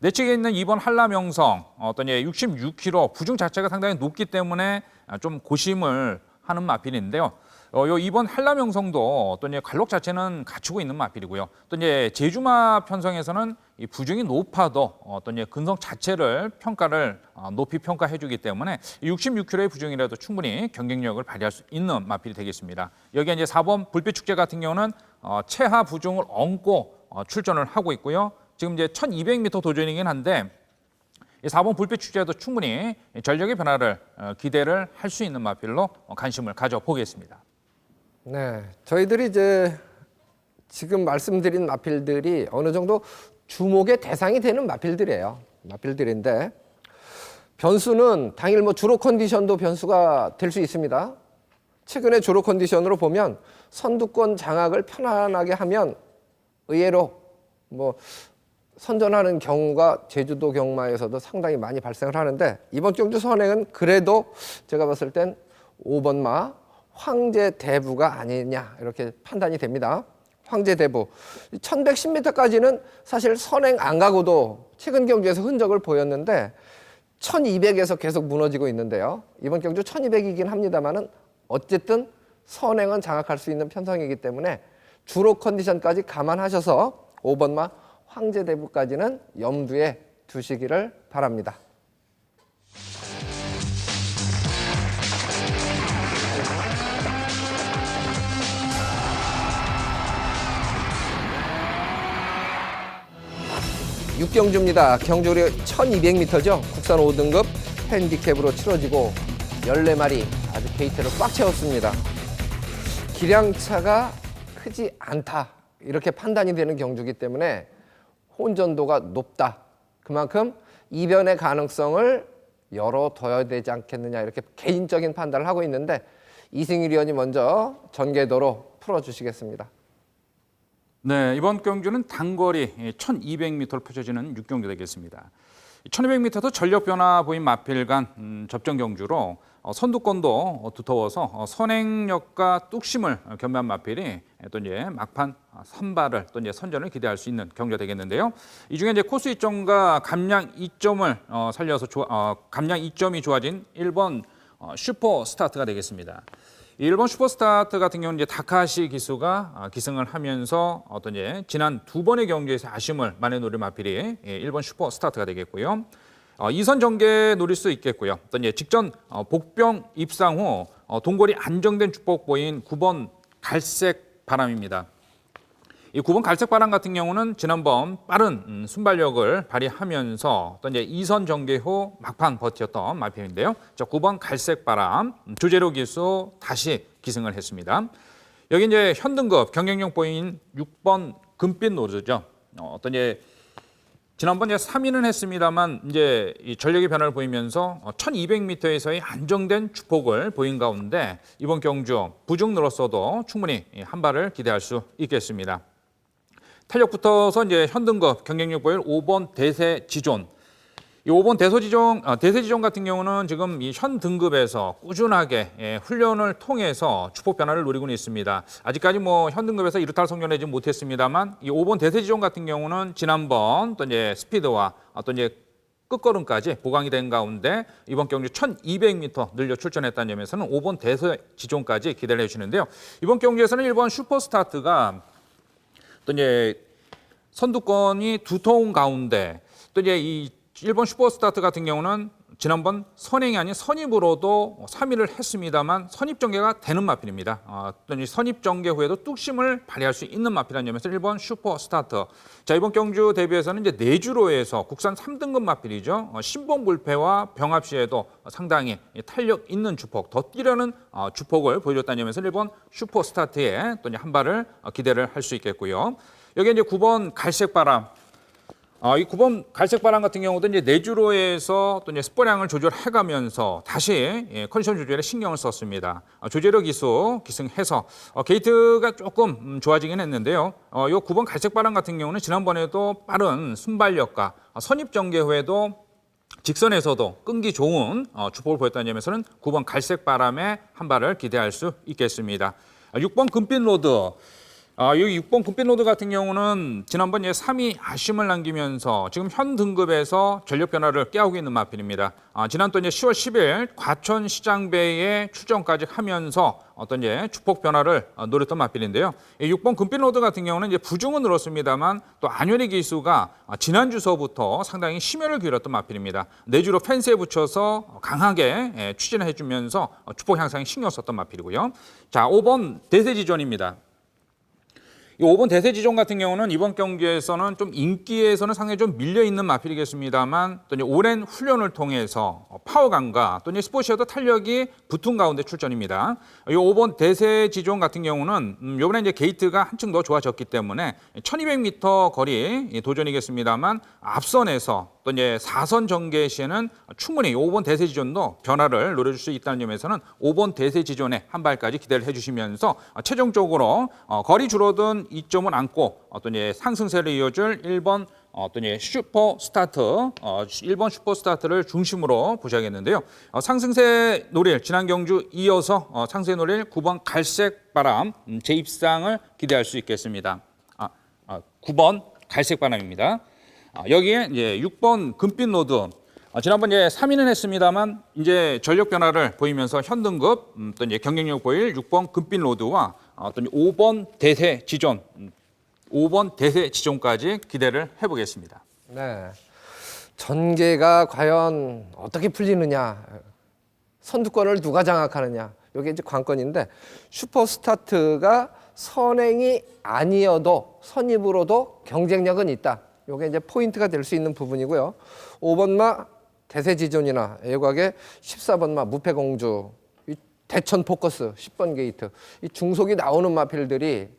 내측에 있는 2번 한라명성, 어떤 66kg 부중 자체가 상당히 높기 때문에 좀 고심을 하는 마필인데요. 요 2번 한라명성도 어떤 관록 자체는 갖추고 있는 마필이고요. 또 이제 제주마 편성에서는 이 부중이 높아도 어떤 근성 자체를 평가를 높이 평가해주기 때문에 66kg의 부중이라도 충분히 경쟁력을 발휘할 수 있는 마필이 되겠습니다. 여기에 이제 4번 불빛 축제 같은 경우는 최하 부중을 얹고 출전을 하고 있고요. 지금 이제 1200m 도전이긴 한데 4번 불빛 축제도 충분히 전력의 변화를 기대를 할 수 있는 마필로 관심을 가져보겠습니다. 네, 저희들이 이제 지금 말씀드린 마필들이 어느 정도 주목의 대상이 되는 마필들인데 변수는 당일 뭐 주로 컨디션도 변수가 될 수 있습니다. 최근의 주로 컨디션으로 보면 선두권 장악을 편안하게 하면 의외로 뭐 선전하는 경우가 제주도 경마에서도 상당히 많이 발생을 하는데 이번 경주 선행은 그래도 제가 봤을 땐 5번마 황제대부가 아니냐 이렇게 판단이 됩니다. 황제대부 1110m까지는 사실 선행 안 가고도 최근 경주에서 흔적을 보였는데 1200에서 계속 무너지고 있는데요. 이번 경주 1200이긴 합니다만은 어쨌든 선행은 장악할 수 있는 편성이기 때문에 주로 컨디션까지 감안하셔서 5번마 황제대부까지는 염두에 두시기를 바랍니다. 육경주입니다. 경주리 1200m죠. 국산 5등급 핸디캡으로 치러지고 14마리 아주 게이트를 꽉 채웠습니다. 기량차가 크지 않다 이렇게 판단이 되는 경주이기 때문에 혼전도가 높다. 그만큼 이변의 가능성을 열어둬야 되지 않겠느냐 이렇게 개인적인 판단을 하고 있는데 이승일 위원이 먼저 전개도로 풀어주시겠습니다. 네, 이번 경주는 단거리 1200m로 펼쳐지는 6경주 되겠습니다. 1200m도 전력 변화 보인 마필 간 접전 경주로 선두권도 두터워서 선행력과 뚝심을 겸비한 마필이 또 이제 막판 선발을 또 이제 선전을 기대할 수 있는 경주가 되겠는데요. 이 중에 이제 코스 이점과 감량 이점을 살려서 감량 이점이 좋아진 1번 슈퍼 스타트가 되겠습니다. 1번 슈퍼스타트 같은 경우는 이제 다카시 기수가 기승을 하면서 어떤 이제 지난 두 번의 경기에서 아쉬움을 만회 노릴 마필이 1번 슈퍼스타트가 되겠고요. 2선 전개 노릴 수 있겠고요. 어떤 이제 직전 복병 입상 후 동골이 안정된 주폭 보인 9번 갈색 바람입니다. 이 9번 갈색 바람 같은 경우는 지난번 빠른 순발력을 발휘하면서 또 이제 2선 전개 후 막판 버텼던 마필인데요. 자, 9번 갈색 바람 조재로 기수 다시 기승을 했습니다. 여기 이제 현등급 경쟁력 보인 6번 금빛 노르죠. 어떤 이제 지난번 이제 3위는 했습니다만 이제 이 전력의 변화를 보이면서 1200m에서의 안정된 주폭을 보인 가운데 이번 경주 부중 늘었어도 충분히 한 발을 기대할 수 있겠습니다. 탄력 붙어서 이제 현등급 경쟁력 보일 5번 대세지존. 이 5번 대세지존 같은 경우는 지금 이 현 등급에서 꾸준하게 훈련을 통해서 주폭 변화를 노리고는 있습니다. 아직까지 뭐 현 등급에서 이루탈 성년하지 못했습니다만 이 5번 대세지존 같은 경우는 지난번 또 이제 스피드와 또 이제 끝걸음까지 보강이 된 가운데 이번 경주 1200m 늘려 출전했다는 점에서는 5번 대세지존까지 기대를 해주시는데요. 이번 경주에서는 1번 슈퍼스타트가 또 이제 선두권이 두터운 가운데 또 이제 이 1번 슈퍼스타트 같은 경우는 지난번 선행이 아닌 선입으로도 3위를 했습니다만 선입 전개가 되는 마필입니다. 또 이제 선입 전개 후에도 뚝심을 발휘할 수 있는 마필이라는 점에서 1번 슈퍼스타트. 자, 이번 경주 대비해서는 이제 내주로에서 국산 3등급 마필이죠. 신봉 불패와 병합 시에도 상당히 탄력 있는 주폭, 더 뛰려는 주폭을 보여줬다는 점에서 1번 슈퍼스타트에 또 이제 한 발을 기대를 할 수 있겠고요. 여기 이제 9번 갈색바람. 이 9번 갈색바람 같은 경우도 이제 내주로에서 또 이제 스포량을 조절해가면서 다시 컨디션 조절에 신경을 썼습니다. 조제력 기수 기승해서 게이트가 조금 좋아지긴 했는데요. 이 9번 갈색바람 같은 경우는 지난번에도 빠른 순발력과 선입 전개 후에도 직선에서도 끈기 좋은 주폭을 보였다는 점에서는 9번 갈색바람에 한 발을 기대할 수 있겠습니다. 6번 금빛 로드. 여기 6번 금빛 로드 같은 경우는 지난번 3위 아쉬움을 남기면서 지금 현 등급에서 전력 변화를 깨우고 있는 마필입니다. 지난 또 이제 10월 10일 과천 시장배에 출전까지 하면서 어떤 이제 주폭 변화를 노렸던 마필인데요. 6번 금빛 로드 같은 경우는 이제 부중은 늘었습니다만 또 안효리 기수가 지난주서부터 상당히 심혈을 기울였던 마필입니다. 내주로 펜스에 붙여서 강하게 추진을 해주면서 주폭 향상에 신경 썼던 마필이고요. 자, 5번 대세지존입니다. 이 5번 대세지존 같은 경우는 이번 경기에서는 좀 인기에서는 상당히 좀 밀려있는 마필이겠습니다만 또 이제 오랜 훈련을 통해서 파워감과 또 이제 스포츠에도 탄력이 붙은 가운데 출전입니다. 이 5번 대세지존 같은 경우는 이번에 이제 게이트가 한층 더 좋아졌기 때문에 1200m 거리 도전이겠습니다만 앞선에서 또 어떤 이제 4선 전개 시에는 충분히 5번 대세 지존도 변화를 노려줄 수 있다는 점에서는 5번 대세 지존에 한 발까지 기대를 해주시면서 최종적으로 거리 줄어든 이점은 안고 어떤 이제 상승세를 이어줄 1번 어떤 이제 슈퍼 스타트, 1번 슈퍼 스타트를 중심으로 보셔야겠는데요. 상승세 노릴 지난 경주 이어서 상승세 노릴 9번 갈색 바람 재입상을 기대할 수 있겠습니다. 9번 갈색 바람입니다. 여기에 이제 6번 금빛 로드. 지난번 이제 3위는 했습니다만 이제 전력 변화를 보이면서 현등급 또 이제 경쟁력 보일 6번 금빛 로드와 어떤 5번 대세 지존, 5번 대세 지존까지 기대를 해보겠습니다. 네. 전개가 과연 어떻게 풀리느냐, 선두권을 누가 장악하느냐, 이게 이제 관건인데 슈퍼스타트가 선행이 아니어도 선입으로도 경쟁력은 있다. 이게 이제 포인트가 될 수 있는 부분이고요. 5번마 대세지존이나 애곽의 14번마 무패공주, 이 대천 포커스 10번 게이트, 이 중속이 나오는 마필들이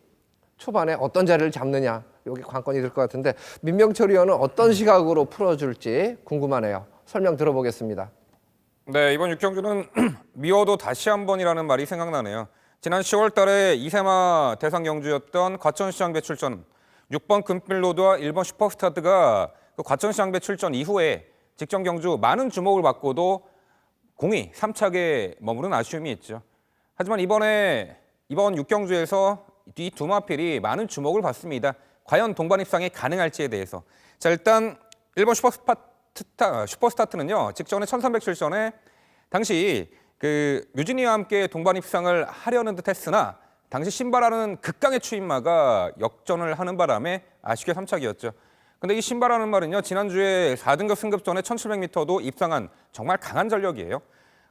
초반에 어떤 자리를 잡느냐, 이게 관건이 될 것 같은데 민병철 의원은 어떤 시각으로 풀어줄지 궁금하네요. 설명 들어보겠습니다. 네, 이번 6경주는 미워도 다시 한 번이라는 말이 생각나네요. 지난 10월 달에 이세마 대상 경주였던 과천시장 배출전 6번 금필로드와 1번 슈퍼스타트가 그 과천시장 배출전 이후에 직전 경주 많은 주목을 받고도 공이 3착에 머무른 아쉬움이 있죠. 하지만 이번 6경주에서 이 두 마필이 많은 주목을 받습니다. 과연 동반 입상이 가능할지에 대해서. 자, 일단 1번 슈퍼스타트는요. 직전에 1307전에 당시 그 류진이와 함께 동반 입상을 하려는 듯 했으나 당시 신바라는 극강의 추임마가 역전을 하는 바람에 아쉽게 3착이었죠. 근데 이 신바라는 말은요. 지난주에 4등급 승급전에 1700m도 입상한 정말 강한 전력이에요.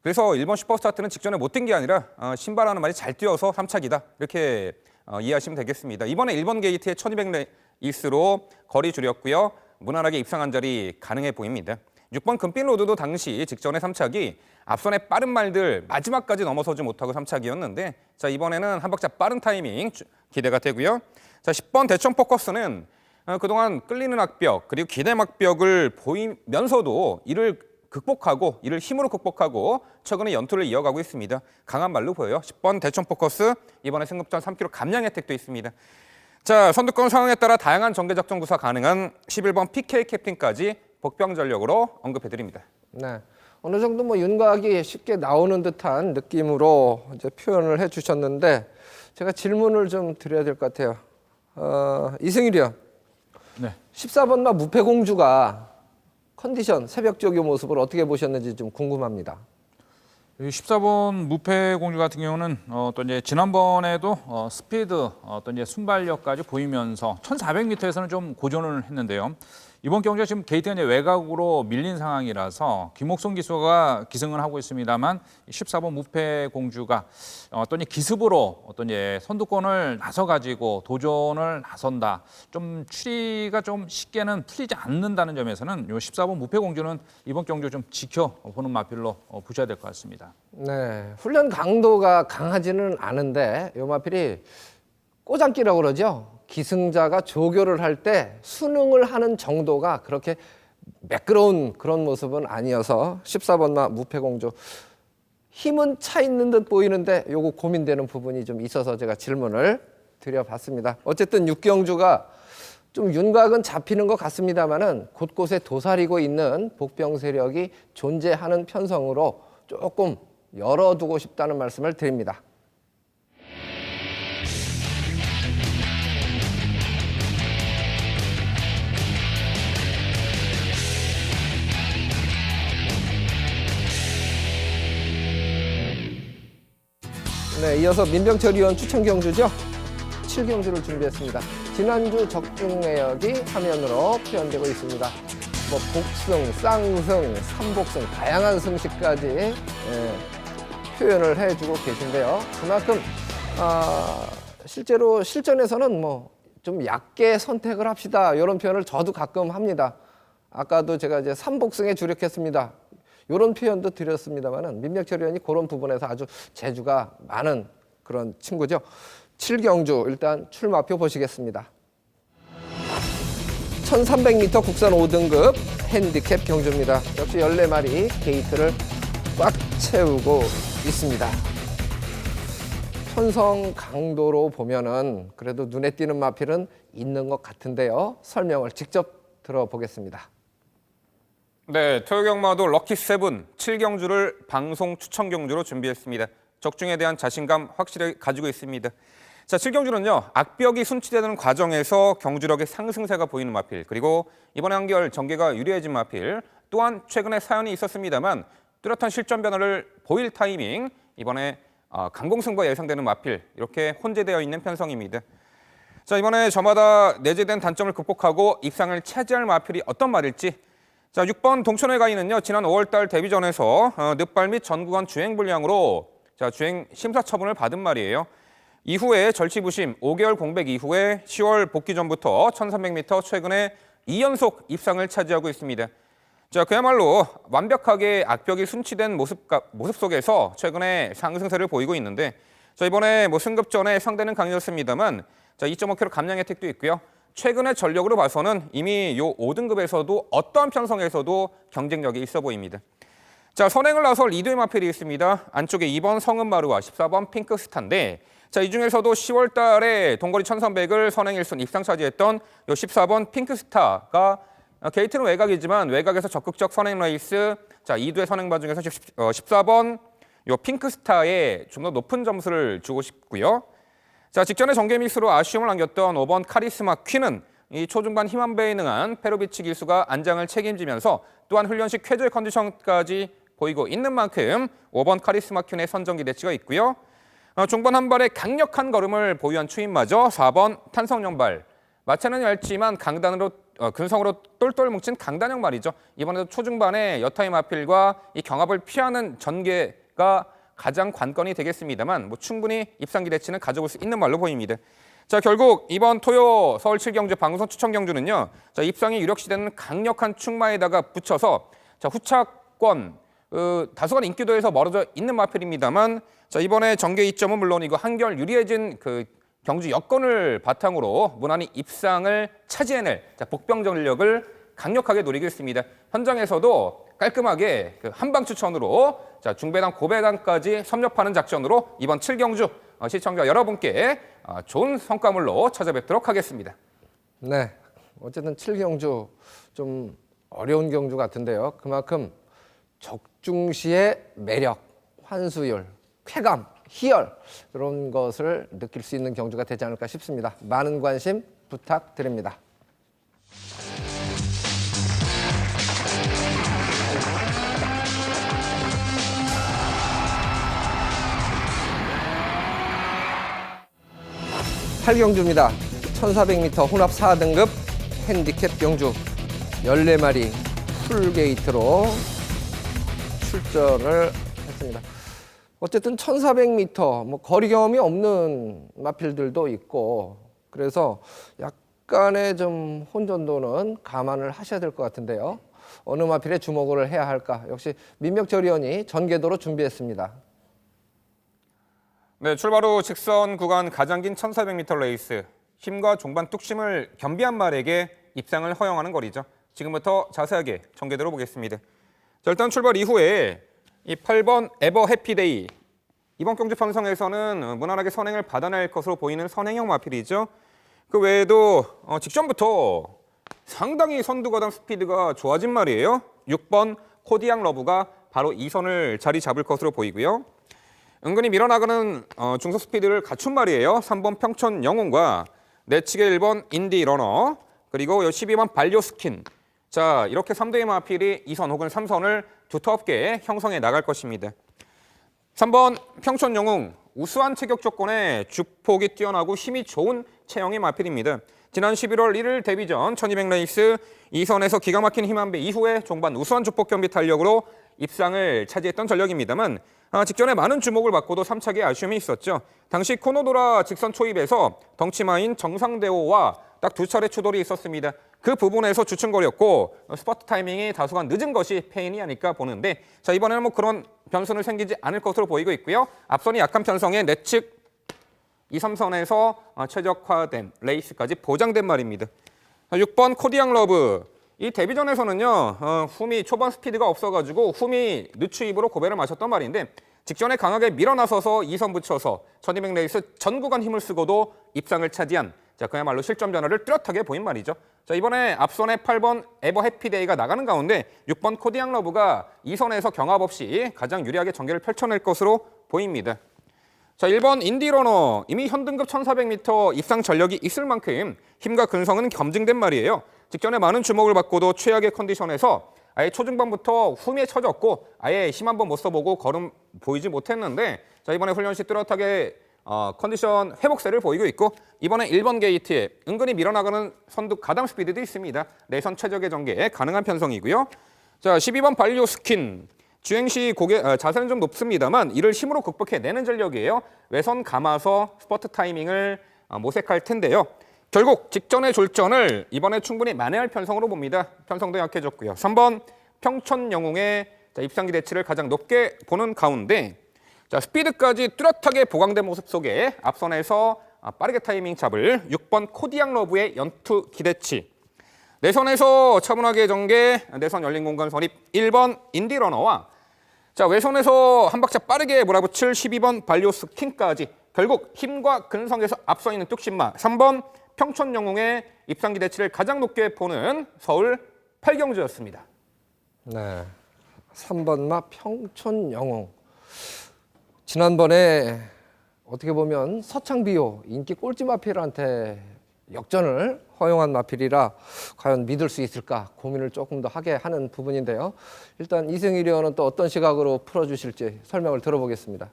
그래서 1번 슈퍼스타트는 직전에 못 뛴 게 아니라 신바라는 말이 잘 뛰어서 3착이다. 이렇게 이해하시면 되겠습니다. 이번에 1번 게이트에 1200레이스로 거리 줄였고요. 무난하게 입상한 자리 가능해 보입니다. 6번 금빛 로드도 당시 직전에 3착이 앞선의 빠른 말들 마지막까지 넘어서지 못하고 3착이었는데 자 이번에는 한 박자 빠른 타이밍 기대가 되고요. 자 10번 대천 포커스는 그동안 끌리는 악벽 그리고 기대 막벽을 보이면서도 이를 힘으로 극복하고 최근에 연투를 이어가고 있습니다. 강한 말로 보여요. 10번 대천 포커스 이번에 승급전 3km 감량 혜택도 있습니다. 자 선두권 상황에 따라 다양한 전개 작전 구사 가능한 11번 PK 캡틴까지 복병 전력으로 언급해드립니다. 네. 어느 정도 뭐 윤곽이 쉽게 나오는 듯한 느낌으로 이제 표현을 해주셨는데 제가 질문을 좀 드려야 될 것 같아요. 이승일 의원. 네. 14번마 무패공주가 컨디션, 새벽적인 모습을 어떻게 보셨는지 좀 궁금합니다. 14번 무패공주 같은 경우는 또 이제 지난번에도 스피드 어떤 이제 순발력까지 보이면서 1400m에서는 좀 고전을 했는데요. 이번 경기가 지금 게이트가 이제 외곽으로 밀린 상황이라서 김옥성 기수가 기승을 하고 있습니다만 14번 무패공주가 어떤 기습으로 어떤 선두권을 나서 가지고 도전을 나선다. 좀 추리가 좀 쉽게는 풀리지 않는다는 점에서는 이 14번 무패공주는 이번 경주 좀 지켜보는 마필로 보셔야 될 것 같습니다. 네, 훈련 강도가 강하지는 않은데 이 마필이 꼬장기라고 그러죠. 기승자가 조교를 할 때 수능을 하는 정도가 그렇게 매끄러운 그런 모습은 아니어서 14번마 무패공주 힘은 차 있는 듯 보이는데 요거 고민되는 부분이 좀 있어서 제가 질문을 드려봤습니다. 어쨌든 육경주가 좀 윤곽은 잡히는 것 같습니다만은 곳곳에 도사리고 있는 복병 세력이 존재하는 편성으로 조금 열어두고 싶다는 말씀을 드립니다. 네, 이어서 민병철 의원 추천 경주죠. 7경주를 준비했습니다. 지난주 적중 내역이 화면으로 표현되고 있습니다. 뭐 복승, 쌍승, 삼복승 다양한 승식까지 표현을 해주고 계신데요. 그만큼 실제로 실전에서는 뭐 좀 얕게 선택을 합시다 이런 표현을 저도 가끔 합니다. 아까도 제가 이제 삼복승에 주력했습니다. 이런 표현도 드렸습니다만은 민병철 의원이 그런 부분에서 아주 재주가 많은 그런 친구죠. 7경주 일단 출마표 보시겠습니다. 1300m 국산 5등급 핸디캡 경주입니다. 역시 14마리 게이트를 꽉 채우고 있습니다. 편성 강도로 보면은 그래도 눈에 띄는 마필은 있는 것 같은데요. 설명을 직접 들어보겠습니다. 네, 토요경마도 럭키7 7경주를 방송 추천 경주로 준비했습니다. 적중에 대한 자신감 확실히 가지고 있습니다. 자, 7경주는요, 악벽이 순치되는 과정에서 경주력의 상승세가 보이는 마필, 그리고 이번에 한결 전개가 유리해진 마필, 또한 최근에 사연이 있었습니다만 뚜렷한 실전 변화를 보일 타이밍, 이번에 강공승부가 예상되는 마필, 이렇게 혼재되어 있는 편성입니다. 자, 이번에 저마다 내재된 단점을 극복하고 입상을 차지할 마필이 어떤 말일지. 자, 6번 동천회 가인은요, 지난 5월달 데뷔전에서 늑발 및 전구간 주행 불량으로 주행 심사 처분을 받은 말이에요. 이후에 절치부심 5개월 공백 이후에 10월 복귀 전부터 1300m 최근에 2연속 입상을 차지하고 있습니다. 자, 그야말로 완벽하게 악벽이 순치된 모습 속에서 최근에 상승세를 보이고 있는데, 자, 이번에 승급 전에 상대는 강해졌습니다만 2.5kg 감량 혜택도 있고요. 최근의 전력으로 봐서는 이미 요 5등급에서도 어떠한 편성에서도 경쟁력이 있어 보입니다. 자, 선행을 나설 2두의 마필이 있습니다. 안쪽에 2번 성은마루와 14번 핑크스타인데, 자, 이 중에서도 10월 달에 동거리 1300을 선행 1순 입상 차지했던 요 14번 핑크스타가 게이트는 외곽이지만 외곽에서 적극적 선행 레이스, 자, 2두의 선행바 중에서 14번 요 핑크스타에 좀 더 높은 점수를 주고 싶고요. 자, 직전에 전개 미스로 아쉬움을 남겼던 5번 카리스마 퀸은 이 초중반 힘 한 배에 능한 페로비치 기수가 안장을 책임지면서 또한 훈련식 쾌조의 컨디션까지 보이고 있는 만큼 5번 카리스마 퀸의 선정 기대치가 있고요. 중반 한 발의 강력한 걸음을 보유한 추임마저 4번 탄성연발. 마차는 얇지만 강단으로 근성으로 똘똘 뭉친 강단형 말이죠. 이번에도 초중반에 여타의 마필과 이 경합을 피하는 전개가 가장 관건이 되겠습니다만 충분히 입상 기대치는 가져볼 수 있는 말로 보입니다. 자, 결국 이번 토요 서울 7경주 방송 추천 경주는요, 자, 입상이 유력시되는 강력한 충마에다가 붙여서 자, 후차권 다소간 인기도에서 멀어져 있는 마필입니다만, 자, 이번에 전개 2점은 물론이고 한결 유리해진 그 경주 여건을 바탕으로 무난히 입상을 차지해낼 복병 전력을 강력하게 노리겠습니다. 현장에서도 깔끔하게 한방 추천으로 중배당 고배당까지 섭렵하는 작전으로 이번 7경주 시청자 여러분께 좋은 성과물로 찾아뵙도록 하겠습니다. 네, 어쨌든 7경주 좀 어려운 경주 같은데요. 그만큼 적중시의 매력, 환수율, 쾌감, 희열 이런 것을 느낄 수 있는 경주가 되지 않을까 싶습니다. 많은 관심 부탁드립니다. 팔경주입니다. 1400m 혼합 4등급 핸디캡 경주 14마리 풀게이트로 출전을 했습니다. 어쨌든 1400m 거리 경험이 없는 마필들도 있고 그래서 약간의 좀 혼돈도는 감안을 하셔야 될 것 같은데요. 어느 마필에 주목을 해야 할까? 역시 민명철위원이 전개도로 준비했습니다. 네, 출발 후 직선 구간 가장 긴 1400m 레이스. 힘과 종반 뚝심을 겸비한 말에게 입상을 허용하는 거리죠. 지금부터 자세하게 전개대로 보겠습니다. 자, 일단 출발 이후에 이 8번 에버 해피데이. 이번 경주 편성에서는 무난하게 선행을 받아낼 것으로 보이는 선행형 마필이죠. 그 외에도 직전부터 상당히 선두가당 스피드가 좋아진 말이에요. 6번 코디앙 러브가 바로 2선을 자리 잡을 것으로 보이고요. 은근히 밀어나가는 중속 스피드를 갖춘 말이에요. 3번 평촌 영웅과 내측의 1번 인디 러너, 그리고 12번 반려 스킨. 자, 이렇게 3대의 마필이 2선 혹은 3선을 두텁게 형성해 나갈 것입니다. 3번 평촌 영웅, 우수한 체격 조건에 주폭이 뛰어나고 힘이 좋은 체형의 마필입니다. 지난 11월 1일 데뷔전 1200 레이스 2선에서 기가 막힌 힘 한 배 이후에 종반 우수한 주폭 겸비 탄력으로 입상을 차지했던 전력입니다만 직전에 많은 주목을 받고도 3차기에 아쉬움이 있었죠. 당시 코노도라 직선 초입에서 덩치마인 정상대호와 딱 2차례 추돌이 있었습니다. 그 부분에서 주춤거렸고 스퍼트 타이밍이 다소간 늦은 것이 패인이 아닐까 보는데, 자, 이번에는 그런 변수는 생기지 않을 것으로 보이고 있고요. 앞선이 약한 편성의 내측 2, 3선에서 최적화된 레이스까지 보장된 말입니다. 6번 코디앙 러브. 이 데뷔전에서는요, 훔이 초반 스피드가 없어가지고 훔이 늦추입으로 고배를 마셨단 말인데 직전에 강하게 밀어나서서 2선 붙여서 1200 레이스 전 구간 힘을 쓰고도 입상을 차지한 자 그야말로 실점 변화를 뚜렷하게 보인 말이죠. 자 이번에 앞선에 8번 에버 해피데이가 나가는 가운데 6번 코디앙 러브가 2선에서 경합 없이 가장 유리하게 전개를 펼쳐낼 것으로 보입니다. 자 1번 인디러너 이미 현등급 1400m 입상 전력이 있을 만큼 힘과 근성은 검증된 말이에요. 직전에 많은 주목을 받고도 최악의 컨디션에서 아예 초중반부터 훔에 처졌고 아예 힘 한번 못 써보고 걸음 보이지 못했는데 자 이번에 훈련 시 뚜렷하게 컨디션 회복세를 보이고 있고 이번에 1번 게이트에 은근히 밀어나가는 선두 가담 스피드도 있습니다. 내선 최적의 전개에 가능한 편성이고요. 자 12번 발리오 스킨 주행 시 자세는 좀 높습니다만 이를 힘으로 극복해내는 전력이에요. 외선 감아서 스퍼트 타이밍을 모색할 텐데요. 결국 직전의 졸전을 이번에 충분히 만회할 편성으로 봅니다. 편성도 약해졌고요. 3번 평촌 영웅의 입상 기대치를 가장 높게 보는 가운데 자 스피드까지 뚜렷하게 보강된 모습 속에 앞선에서 빠르게 타이밍 잡을 6번 코디앙 러브의 연투 기대치 내선에서 차분하게 전개 내선 열린 공간 선입 1번 인디러너와 자 외선에서 한 박자 빠르게 몰아붙일 12번 발리오스 킹까지 결국 힘과 근성에서 앞서 있는 뚝심마 3번 평촌 영웅의 입상 기대치를 가장 높게 보는 서울 8경주였습니다. 네, 3번마 평촌 영웅. 지난번에 어떻게 보면 서창비호 인기 꼴찌 마필한테 역전을 허용한 마필이라 과연 믿을 수 있을까 고민을 조금 더 하게 하는 부분인데요. 일단 이승일 의원은 또 어떤 시각으로 풀어주실지 설명을 들어보겠습니다.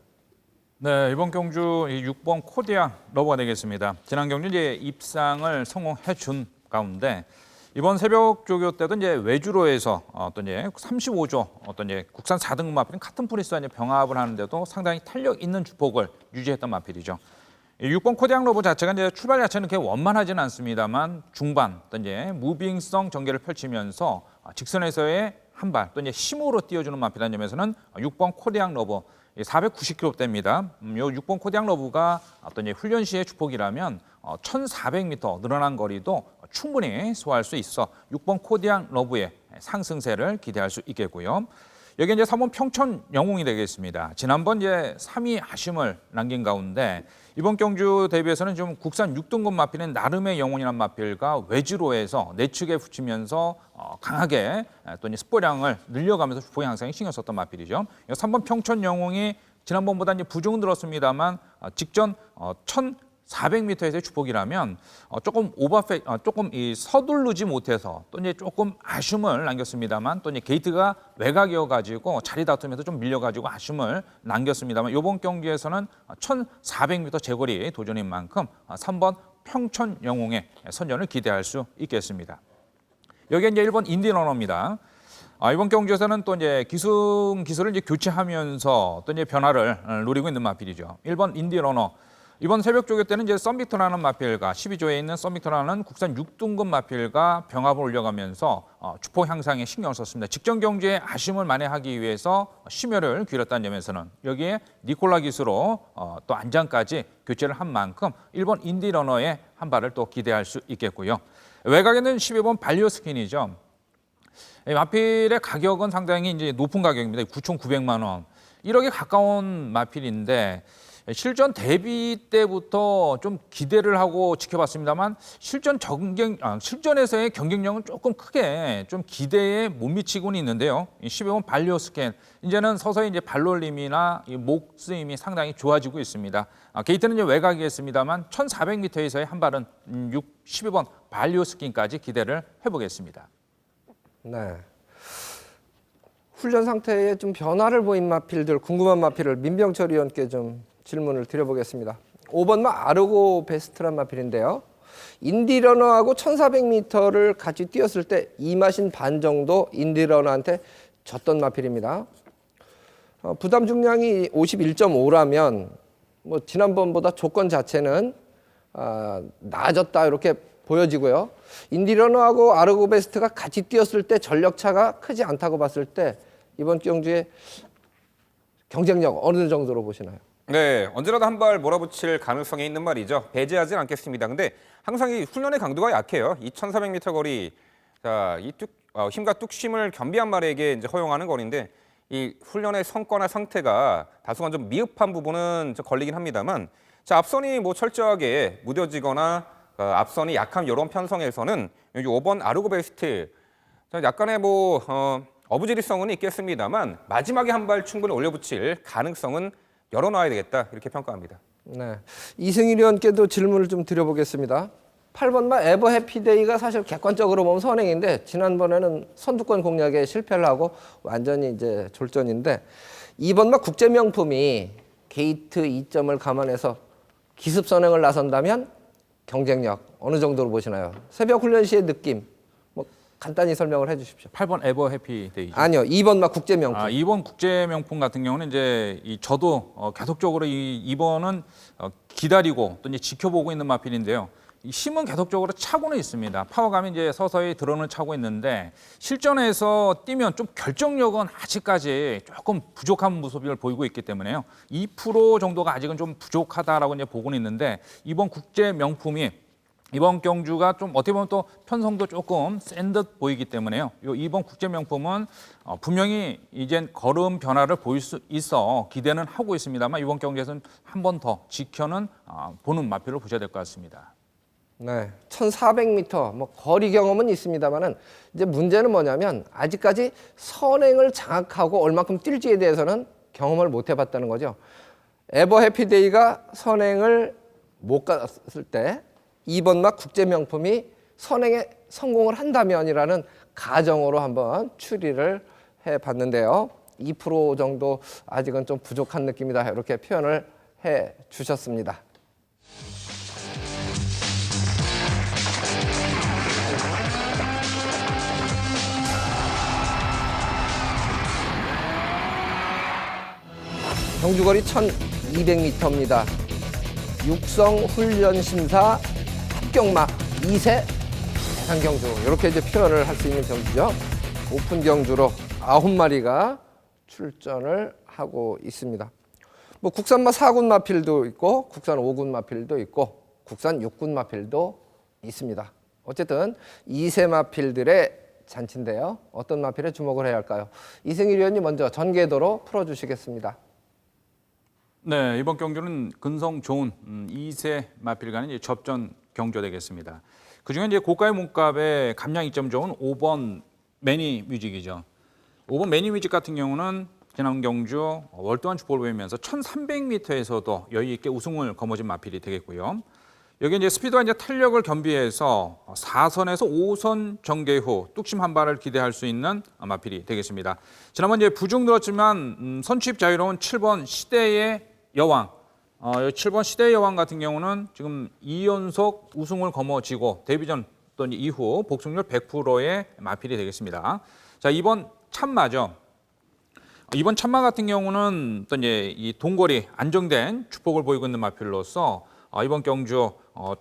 네, 이번 경주 6번 코디앙 러브가 되겠습니다. 지난 경주 이제 입상을 성공해 준 가운데 이번 새벽 조교 때도 이제 외주로에서 어떤 이제 35조 어떤 이제 국산 4등급 마필인 카튼 프리스와 이제 병합을 하는데도 상당히 탄력 있는 주폭을 유지했던 마필이죠. 6번 코디앙 러브 자체가 이제 출발 자체는 그렇게 원만하지는 않습니다만 중반 또 이제 무빙성 전개를 펼치면서 직선에서의 한 발 또 이제 힘으로 띄워주는 마필이라는 점에서는 6번 코디앙 러브 490kg대입니다. 요 6번 코디앙 러브가 어떤 이제 훈련 시의 주폭이라면 1,400m 늘어난 거리도 충분히 소화할 수 있어 6번 코디앙 러브의 상승세를 기대할 수 있겠고요. 여기 이제 3번 평촌 영웅이 되겠습니다. 지난번 이제 3위 아쉬움을 남긴 가운데 이번 경주 대비해서는 좀 국산 6등급 마필인 나름의 영웅이라는 마필과 외지로에서 내측에 붙이면서 강하게 또 이제 스포량을 늘려가면서 주포 향상에 신경 썼던 마필이죠. 3번 평촌 영웅이 지난번보다 이제 부중은 들었습니다만 직전 1,400m에서의 주폭이라면 조금 조금 서두르지 못해서 또 이제 조금 아쉬움을 남겼습니다만 또 이제 게이트가 외곽이어 가지고 자리 다툼에서 좀 밀려 가지고 아쉬움을 남겼습니다만 이번 경기에서는 1,400m 제거리 도전인 만큼 3번 평촌 영웅의 선전을 기대할 수 있겠습니다. 여기 이제 1번 인디러너입니다. 이번 경주에서는 또 이제 기술을 이제 교체하면서 또 이제 변화를 노리고 있는 마필이죠. 1번 인디러너. 이번 새벽 조교 때는 이제 썬빅터라는 마필과 12조에 있는 썬빅터라는 국산 6등급 마필과 병합을 올려가면서 주포 향상에 신경을 썼습니다. 직전 경주에 아쉬움을 만회하기 위해서 심혈을 기울였다는 점에서는 여기에 니콜라 기수로 또 안장까지 교체를 한 만큼 1번 인디러너의 한 발을 또 기대할 수 있겠고요. 외곽에는 12번 발리오 스킨이죠. 마필의 가격은 상당히 이제 높은 가격입니다. 9,900만 원. 1억에 가까운 마필인데 실전 대비 때부터 좀 기대를 하고 지켜봤습니다만 실전에서의 경쟁력은 조금 크게 좀 기대에 못 미치고는 있는데요. 12번 발리오 스캔 이제는 서서히 이제 발놀림이나 목 쓰임이 상당히 좋아지고 있습니다. 게이트는 이제 외곽이겠습니다만 1,400m에서의 한 발은 12번 발리오 스킨까지 기대를 해보겠습니다. 네. 훈련 상태에 좀 변화를 보인 마필들, 궁금한 마필을 민병철 의원께 좀 질문을 드려보겠습니다. 5번마 아르고 베스트란 마필인데요. 인디러너하고 1,400m를 같이 뛰었을 때 2마신 반 정도 인디러너한테 졌던 마필입니다. 부담 중량이 51.5라면 뭐 지난번보다 조건 자체는 나아졌다 이렇게 보여지고요. 인디러너하고 아르고 베스트가 같이 뛰었을 때 전력 차가 크지 않다고 봤을 때 이번 경주의 경쟁력 어느 정도로 보시나요? 네, 언제라도 한 발 몰아붙일 가능성이 있는 말이죠. 배제하진 않겠습니다. 근데 항상 이 훈련의 강도가 약해요. 이 1,400m 거리 자, 힘과 뚝심을 겸비한 말에게 이제 허용하는 거리인데 이 훈련의 성과나 상태가 다소간 좀 미흡한 부분은 좀 걸리긴 합니다만 자, 앞선이 뭐 철저하게 무뎌지거나 앞선이 약한 이런 편성에서는 여기 5번 아르고 베스트 약간의 어부지리성은 있겠습니다만 마지막에 한 발 충분히 올려붙일 가능성은 열어놔야 되겠다 이렇게 평가합니다. 네, 이승일 의원께도 질문을 좀 드려보겠습니다. 8번마 에버 해피데이가 사실 객관적으로 보면 선행인데 지난번에는 선두권 공략에 실패를 하고 완전히 이제 졸전인데 2번마 국제명품이 게이트 2점을 감안해서 기습 선행을 나선다면 경쟁력 어느 정도로 보시나요? 새벽 훈련 시의 느낌 뭐 간단히 설명을 해주십시오. 8번 에버 해피데이죠. 아니요, 2번마 국제명품. 2번 국제명품 같은 경우는 이제 저도 계속적으로 이 2번은 기다리고 또 이제 지켜보고 있는 마필인데요. 이 힘은 계속적으로 차고는 있습니다. 파워감이 이제 서서히 드러는 차고 있는데 실전에서 뛰면 좀 결정력은 아직까지 조금 부족한 모습을 보이고 있기 때문에요. 2% 정도가 아직은 좀 부족하다라고 이제 보고는 있는데 이번 국제 명품이 이번 경주가 좀 어떻게 보면 또 편성도 조금 센 듯 보이기 때문에요. 이번 국제 명품은 분명히 이젠 걸음 변화를 보일 수 있어 기대는 하고 있습니다만 이번 경기에서는 한 번 더 지켜는 보는 마필로 보셔야 될 것 같습니다. 네, 1,400m 뭐 거리 경험은 있습니다만은 이제 문제는 뭐냐면 아직까지 선행을 장악하고 얼마큼 뛸지에 대해서는 경험을 못 해봤다는 거죠. 에버 해피데이가 선행을 못 갔을 때 2번마 국제명품이 선행에 성공을 한다면이라는 가정으로 한번 추리를 해봤는데요. 2% 정도 아직은 좀 부족한 느낌이다 이렇게 표현을 해 주셨습니다. 경주거리 1,200m입니다. 육성 훈련 심사 합격막 2세 대상 경주 이렇게 이제 표현을 할 수 있는 경주죠. 오픈 경주로 9마리가 출전을 하고 있습니다. 뭐 국산마 4군 마필도 있고 국산 5군 마필도 있고 국산 6군 마필도 있습니다. 어쨌든 2세 마필들의 잔치인데요. 어떤 마필에 주목을 해야 할까요? 이승일 위원님 먼저 전개도로 풀어주시겠습니다. 네, 이번 경주는 근성 좋은 2세 마필 간의 접전 경주 되겠습니다. 그중에 이제 고가의 몸값에 감량 이점 좋은 5번 매니 뮤직이죠. 5번 매니 뮤직 같은 경우는 지난 경주 월등한 주포를 보이면서 1,300m에서도 여유 있게 우승을 거머쥔 마필이 되겠고요. 여기 이제 스피드와 이제 탄력을 겸비해서 4선에서 5선 전개 후 뚝심 한 발을 기대할 수 있는 마필이 되겠습니다. 지난번 이제 부중 들었지만 선취입 자유로운 7번 시대의 여왕, 7번 시대의 여왕 같은 경우는 지금 2연속 우승을 거머쥐고 데뷔전 또 이후 복승률 100%의 마필이 되겠습니다. 자, 이번 참마죠. 이번 참마 같은 경우는 또 이제 이 동거리 안정된 축복을 보이고 있는 마필로서 이번 경주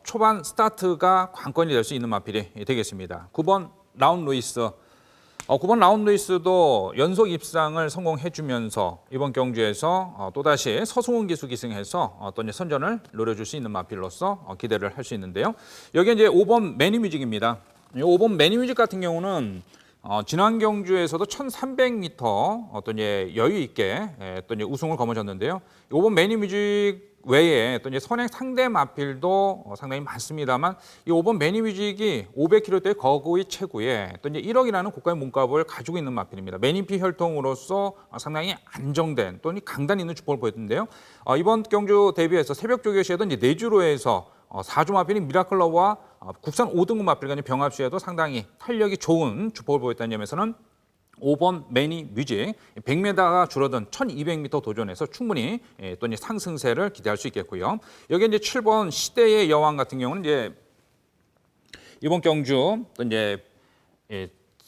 초반 스타트가 관건이 될 수 있는 마필이 되겠습니다. 9번 라운 루이스. 9번 라운 루이스도 연속 입상을 성공해주면서 이번 경주에서 또다시 서승훈 기수 기승해서 또 이제 선전을 노려줄 수 있는 마필로서 기대를 할 수 있는데요. 여기 이제 5번 매니뮤직입니다. 5번 매니뮤직 같은 경우는 지난 경주에서도 1,300m 어떤 여유 있게 또 이제 우승을 거머쥐었는데요. 5번 매니뮤직 외에 또 이제 선행 상대 마필도 상당히 많습니다만 이 5번 매니뮤직이 500km대 거구의 체구에 또 이제 1억이라는 고가의 몸값을 가지고 있는 마필입니다. 매니피 혈통으로서 상당히 안정된 또 강단 있는 주포를 보였는데요. 이번 경주 대비해서 새벽 조교 시에도 이제 내주로에서 4주 마필인 미라클러와 국산 5등급 마필 간의 병합 시에도 상당히 탄력이 좋은 주포를 보였다는 점에서는 5번 매니 뮤직 100m가 줄어든 1200m 도전에서 충분히 또 이제 상승세를 기대할 수 있겠고요. 여기 이제 7번 시대의 여왕 같은 경우는 이제 이번 경주 또 이제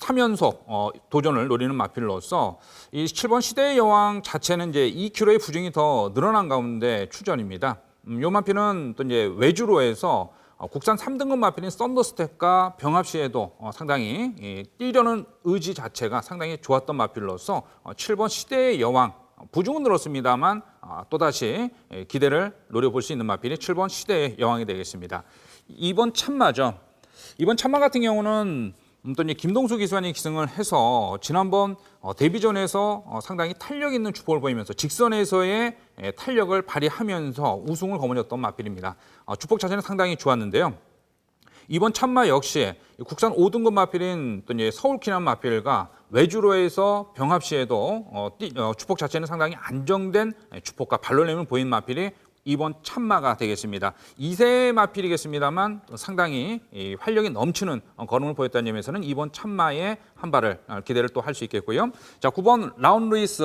3연속 도전을 노리는 마필로서 이 7번 시대의 여왕 자체는 이제 2kg의 부중이 더 늘어난 가운데 출전입니다. 이 마필은 또 이제 외주로에서 국산 3등급 마필인 썬더스텝과 병합 시에도 상당히 뛰려는 의지 자체가 상당히 좋았던 마필로서 7번 시대의 여왕, 부중은 늘었습니다만 또다시 기대를 노려볼 수 있는 마필이 7번 시대의 여왕이 되겠습니다. 2번 참마죠. 이번 참마 같은 경우는 또 이제 김동수 기수관이 기승을 해서 지난번 데뷔전에서 상당히 탄력 있는 주포를 보이면서 직선에서의 탄력을 발휘하면서 우승을 거머쥐었던 마필입니다. 주폭 자체는 상당히 좋았는데요. 이번 참마 역시 국산 5등급 마필인 또 이제 서울 키난 마필과 외주로에서 병합 시에도 주폭 자체는 상당히 안정된 주폭과 발로냄을 보인 마필이 이번 참마가 되겠습니다. 2세 마필이겠습니다만 상당히 활력이 넘치는 걸음을 보였다는 점에서는 이번 참마의 한 발을 기대를 또 할 수 있겠고요. 자, 9번 라운 루이스.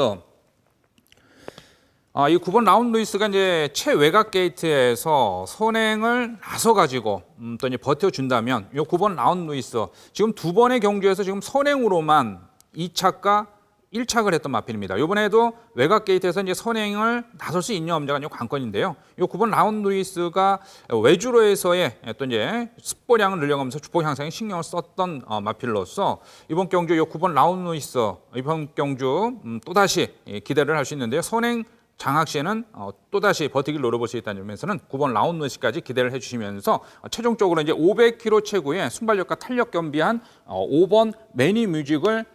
이 9번 라운 루이스가 이제 최외곽 게이트에서 선행을 나서 가지고 또 이제 버텨준다면 이 9번 라운 루이스 지금 두 번의 경주에서 지금 선행으로만 2착과 1착을 했던 마필입니다. 이번에도 외곽 게이트에서 이제 선행을 나설 수 있냐 없냐가 이제 관건인데요. 이 9번 라운 루이스가 외주로에서의 또 이제 습보량을 늘려가면서 주폭 향상에 신경을 썼던 마필로서 이번 경주 이 9번 라운 루이스 이번 경주 또다시 기대를 할 수 있는데요. 선행 장학 시에는 또다시 버티기를 노려볼 수 있다는 점에서는 9번 라운 루이스까지 기대를 해주시면서 최종적으로 이제 500km 최고의 순발력과 탄력 겸비한 5번 매니 뮤직을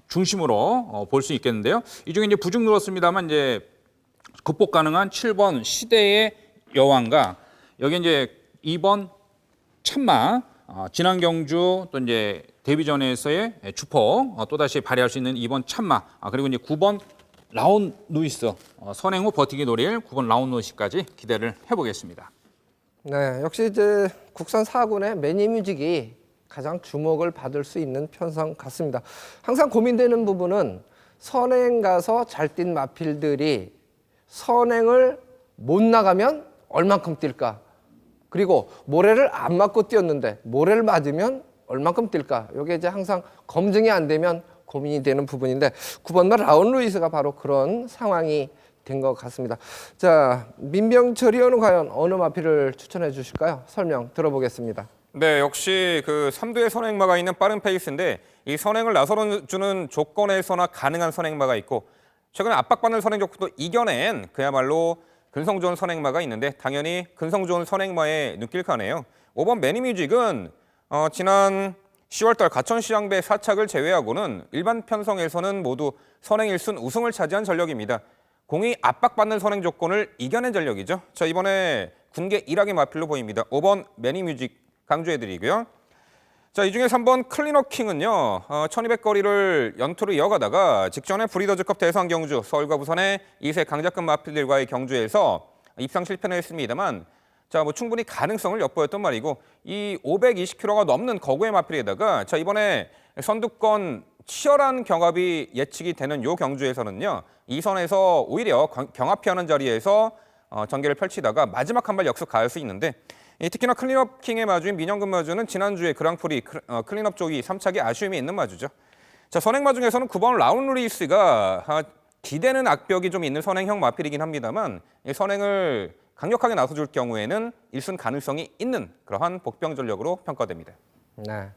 중심으로 볼 수 있겠는데요. 이 중에 이제 부중 늘었습니다만 이제 극복 가능한 7번 시대의 여왕과 여기 이제 2번 참마 지난 경주 또 이제 데뷔전에서의 주포 또다시 발휘할 수 있는 2번 참마 그리고 이제 9번 라운 루이스 선행 후 버티기 노릴 9번 라운 루이스까지 기대를 해보겠습니다. 네, 역시 이제 국산 4군의 매니뮤직이 가장 주목을 받을 수 있는 편성 같습니다. 항상 고민되는 부분은 선행 가서 잘 뛴 마필들이 선행을 못 나가면 얼만큼 뛸까? 그리고 모래를 안 맞고 뛰었는데 모래를 맞으면 얼만큼 뛸까? 이게 이제 항상 검증이 안 되면 고민이 되는 부분인데 9번마 라운 루이스가 바로 그런 상황이 된 것 같습니다. 자, 민병철 의원은 과연 어느 마필을 추천해 주실까요? 설명 들어보겠습니다. 네, 역시 그 3두의 선행마가 있는 빠른 페이스인데 이 선행을 나서주는 조건에서나 가능한 선행마가 있고 최근에 압박받는 선행 조건도 이겨낸 그야말로 근성 좋은 선행마가 있는데 당연히 근성 좋은 선행마에 눈길 가네요. 5번 매니뮤직은 지난 10월달 가천시장배 4착을 제외하고는 일반 편성에서는 모두 선행 1순 우승을 차지한 전력입니다. 공이 압박받는 선행 조건을 이겨낸 전력이죠. 자, 이번에 군계 1학의 마필로 보입니다. 5번 매니뮤직 강조해드리고요. 자, 이 중에 3번 클리너킹은요. 1200거리를 연투로 이어가다가 직전에 브리더즈컵 대상 경주 서울과 부산의 2세 강자급 마필들과의 경주에서 입상 실패는 했습니다만 자, 뭐 충분히 가능성을 엿보였던 말이고 이 520km가 넘는 거구의 마필에다가 자, 이번에 선두권 치열한 경합이 예측이 되는 요 경주에서는요. 이 선에서 오히려 경합피하는 자리에서 전개를 펼치다가 마지막 한 발 역습 가할 수 있는데 특히나 클린업 킹의 마주인 민영근 마주는 지난주에 그랑프리 클린업 쪽이 3착에 아쉬움이 있는 마주죠. 자, 선행마 중에서는 9번 라운 루이스가 기대는 악벽이 좀 있는 선행형 마필이긴 합니다만 이 선행을 강력하게 나서줄 경우에는 1순 가능성이 있는 그러한 복병 전력으로 평가됩니다. 네.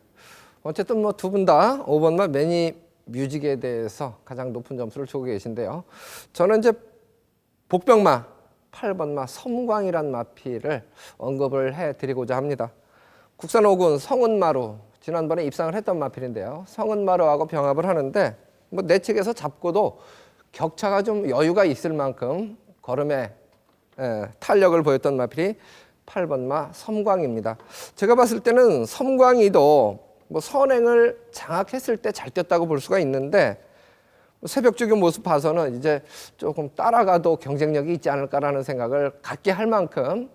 어쨌든 뭐 두 분 다 5번마 매니 뮤직에 대해서 가장 높은 점수를 주고 계신데요. 저는 이제 복병마 8번마 섬광이란 마필을 언급을 해드리고자 합니다. 국산 5군 성은마루 지난번에 입상을 했던 마필인데요. 성은마루하고 병합을 하는데 뭐 내측에서 잡고도 격차가 좀 여유가 있을 만큼 걸음에 탄력을 보였던 마필이 8번마 섬광입니다. 제가 봤을 때는 섬광이도 뭐 선행을 장악했을 때 잘 뛰었다고 볼 수가 있는데 새벽주기 모습 봐서는 이제 조금 따라가도 경쟁력이 있지 않을까라는 생각을 갖게 할 만큼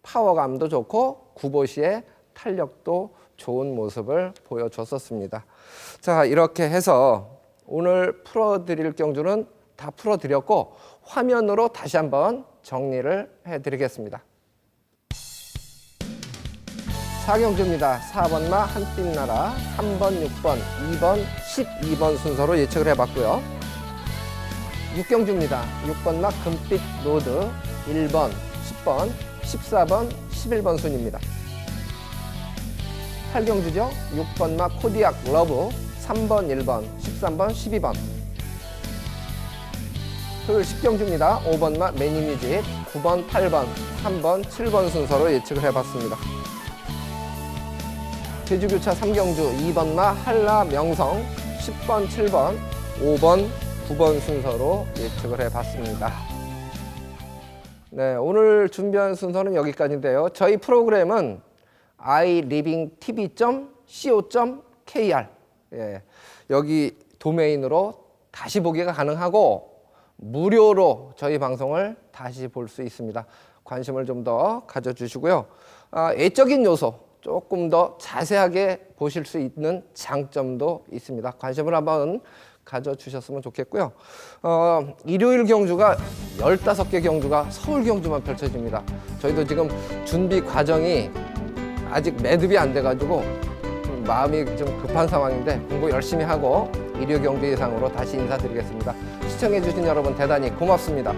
파워감도 좋고 구보시의 탄력도 좋은 모습을 보여줬었습니다. 자, 이렇게 해서 오늘 풀어드릴 경주는 다 풀어드렸고 화면으로 다시 한번 정리를 해드리겠습니다. 4경주입니다. 4번마 한빛나라, 3번, 6번, 2번, 12번 순서로 예측을 해봤고요. 6경주입니다. 6번마 금빛 로드, 1번, 10번, 14번, 11번 순입니다. 8경주죠. 6번마 코디악 러브, 3번, 1번, 13번, 12번. 토요일 10경주입니다. 5번마 매니뮤직, 9번, 8번, 3번, 7번 순서로 예측을 해봤습니다. 제주교차 3경주 2번마 한라 명성 10번, 7번, 5번, 9번 순서로 예측을 해봤습니다. 네, 오늘 준비한 순서는 여기까지인데요. 저희 프로그램은 ilivingtv.co.kr 여기 도메인으로 다시 보기가 가능하고 무료로 저희 방송을 다시 볼 수 있습니다. 관심을 좀 더 가져주시고요. 애적인 요소 조금 더 자세하게 보실 수 있는 장점도 있습니다. 관심을 한번 가져주셨으면 좋겠고요. 일요일 경주가 15개 경주가 서울 경주만 펼쳐집니다. 저희도 지금 준비 과정이 아직 매듭이 안 돼가지고 좀 마음이 좀 급한 상황인데 공부 열심히 하고 일요 경주 예상으로 다시 인사드리겠습니다. 시청해주신 여러분 대단히 고맙습니다.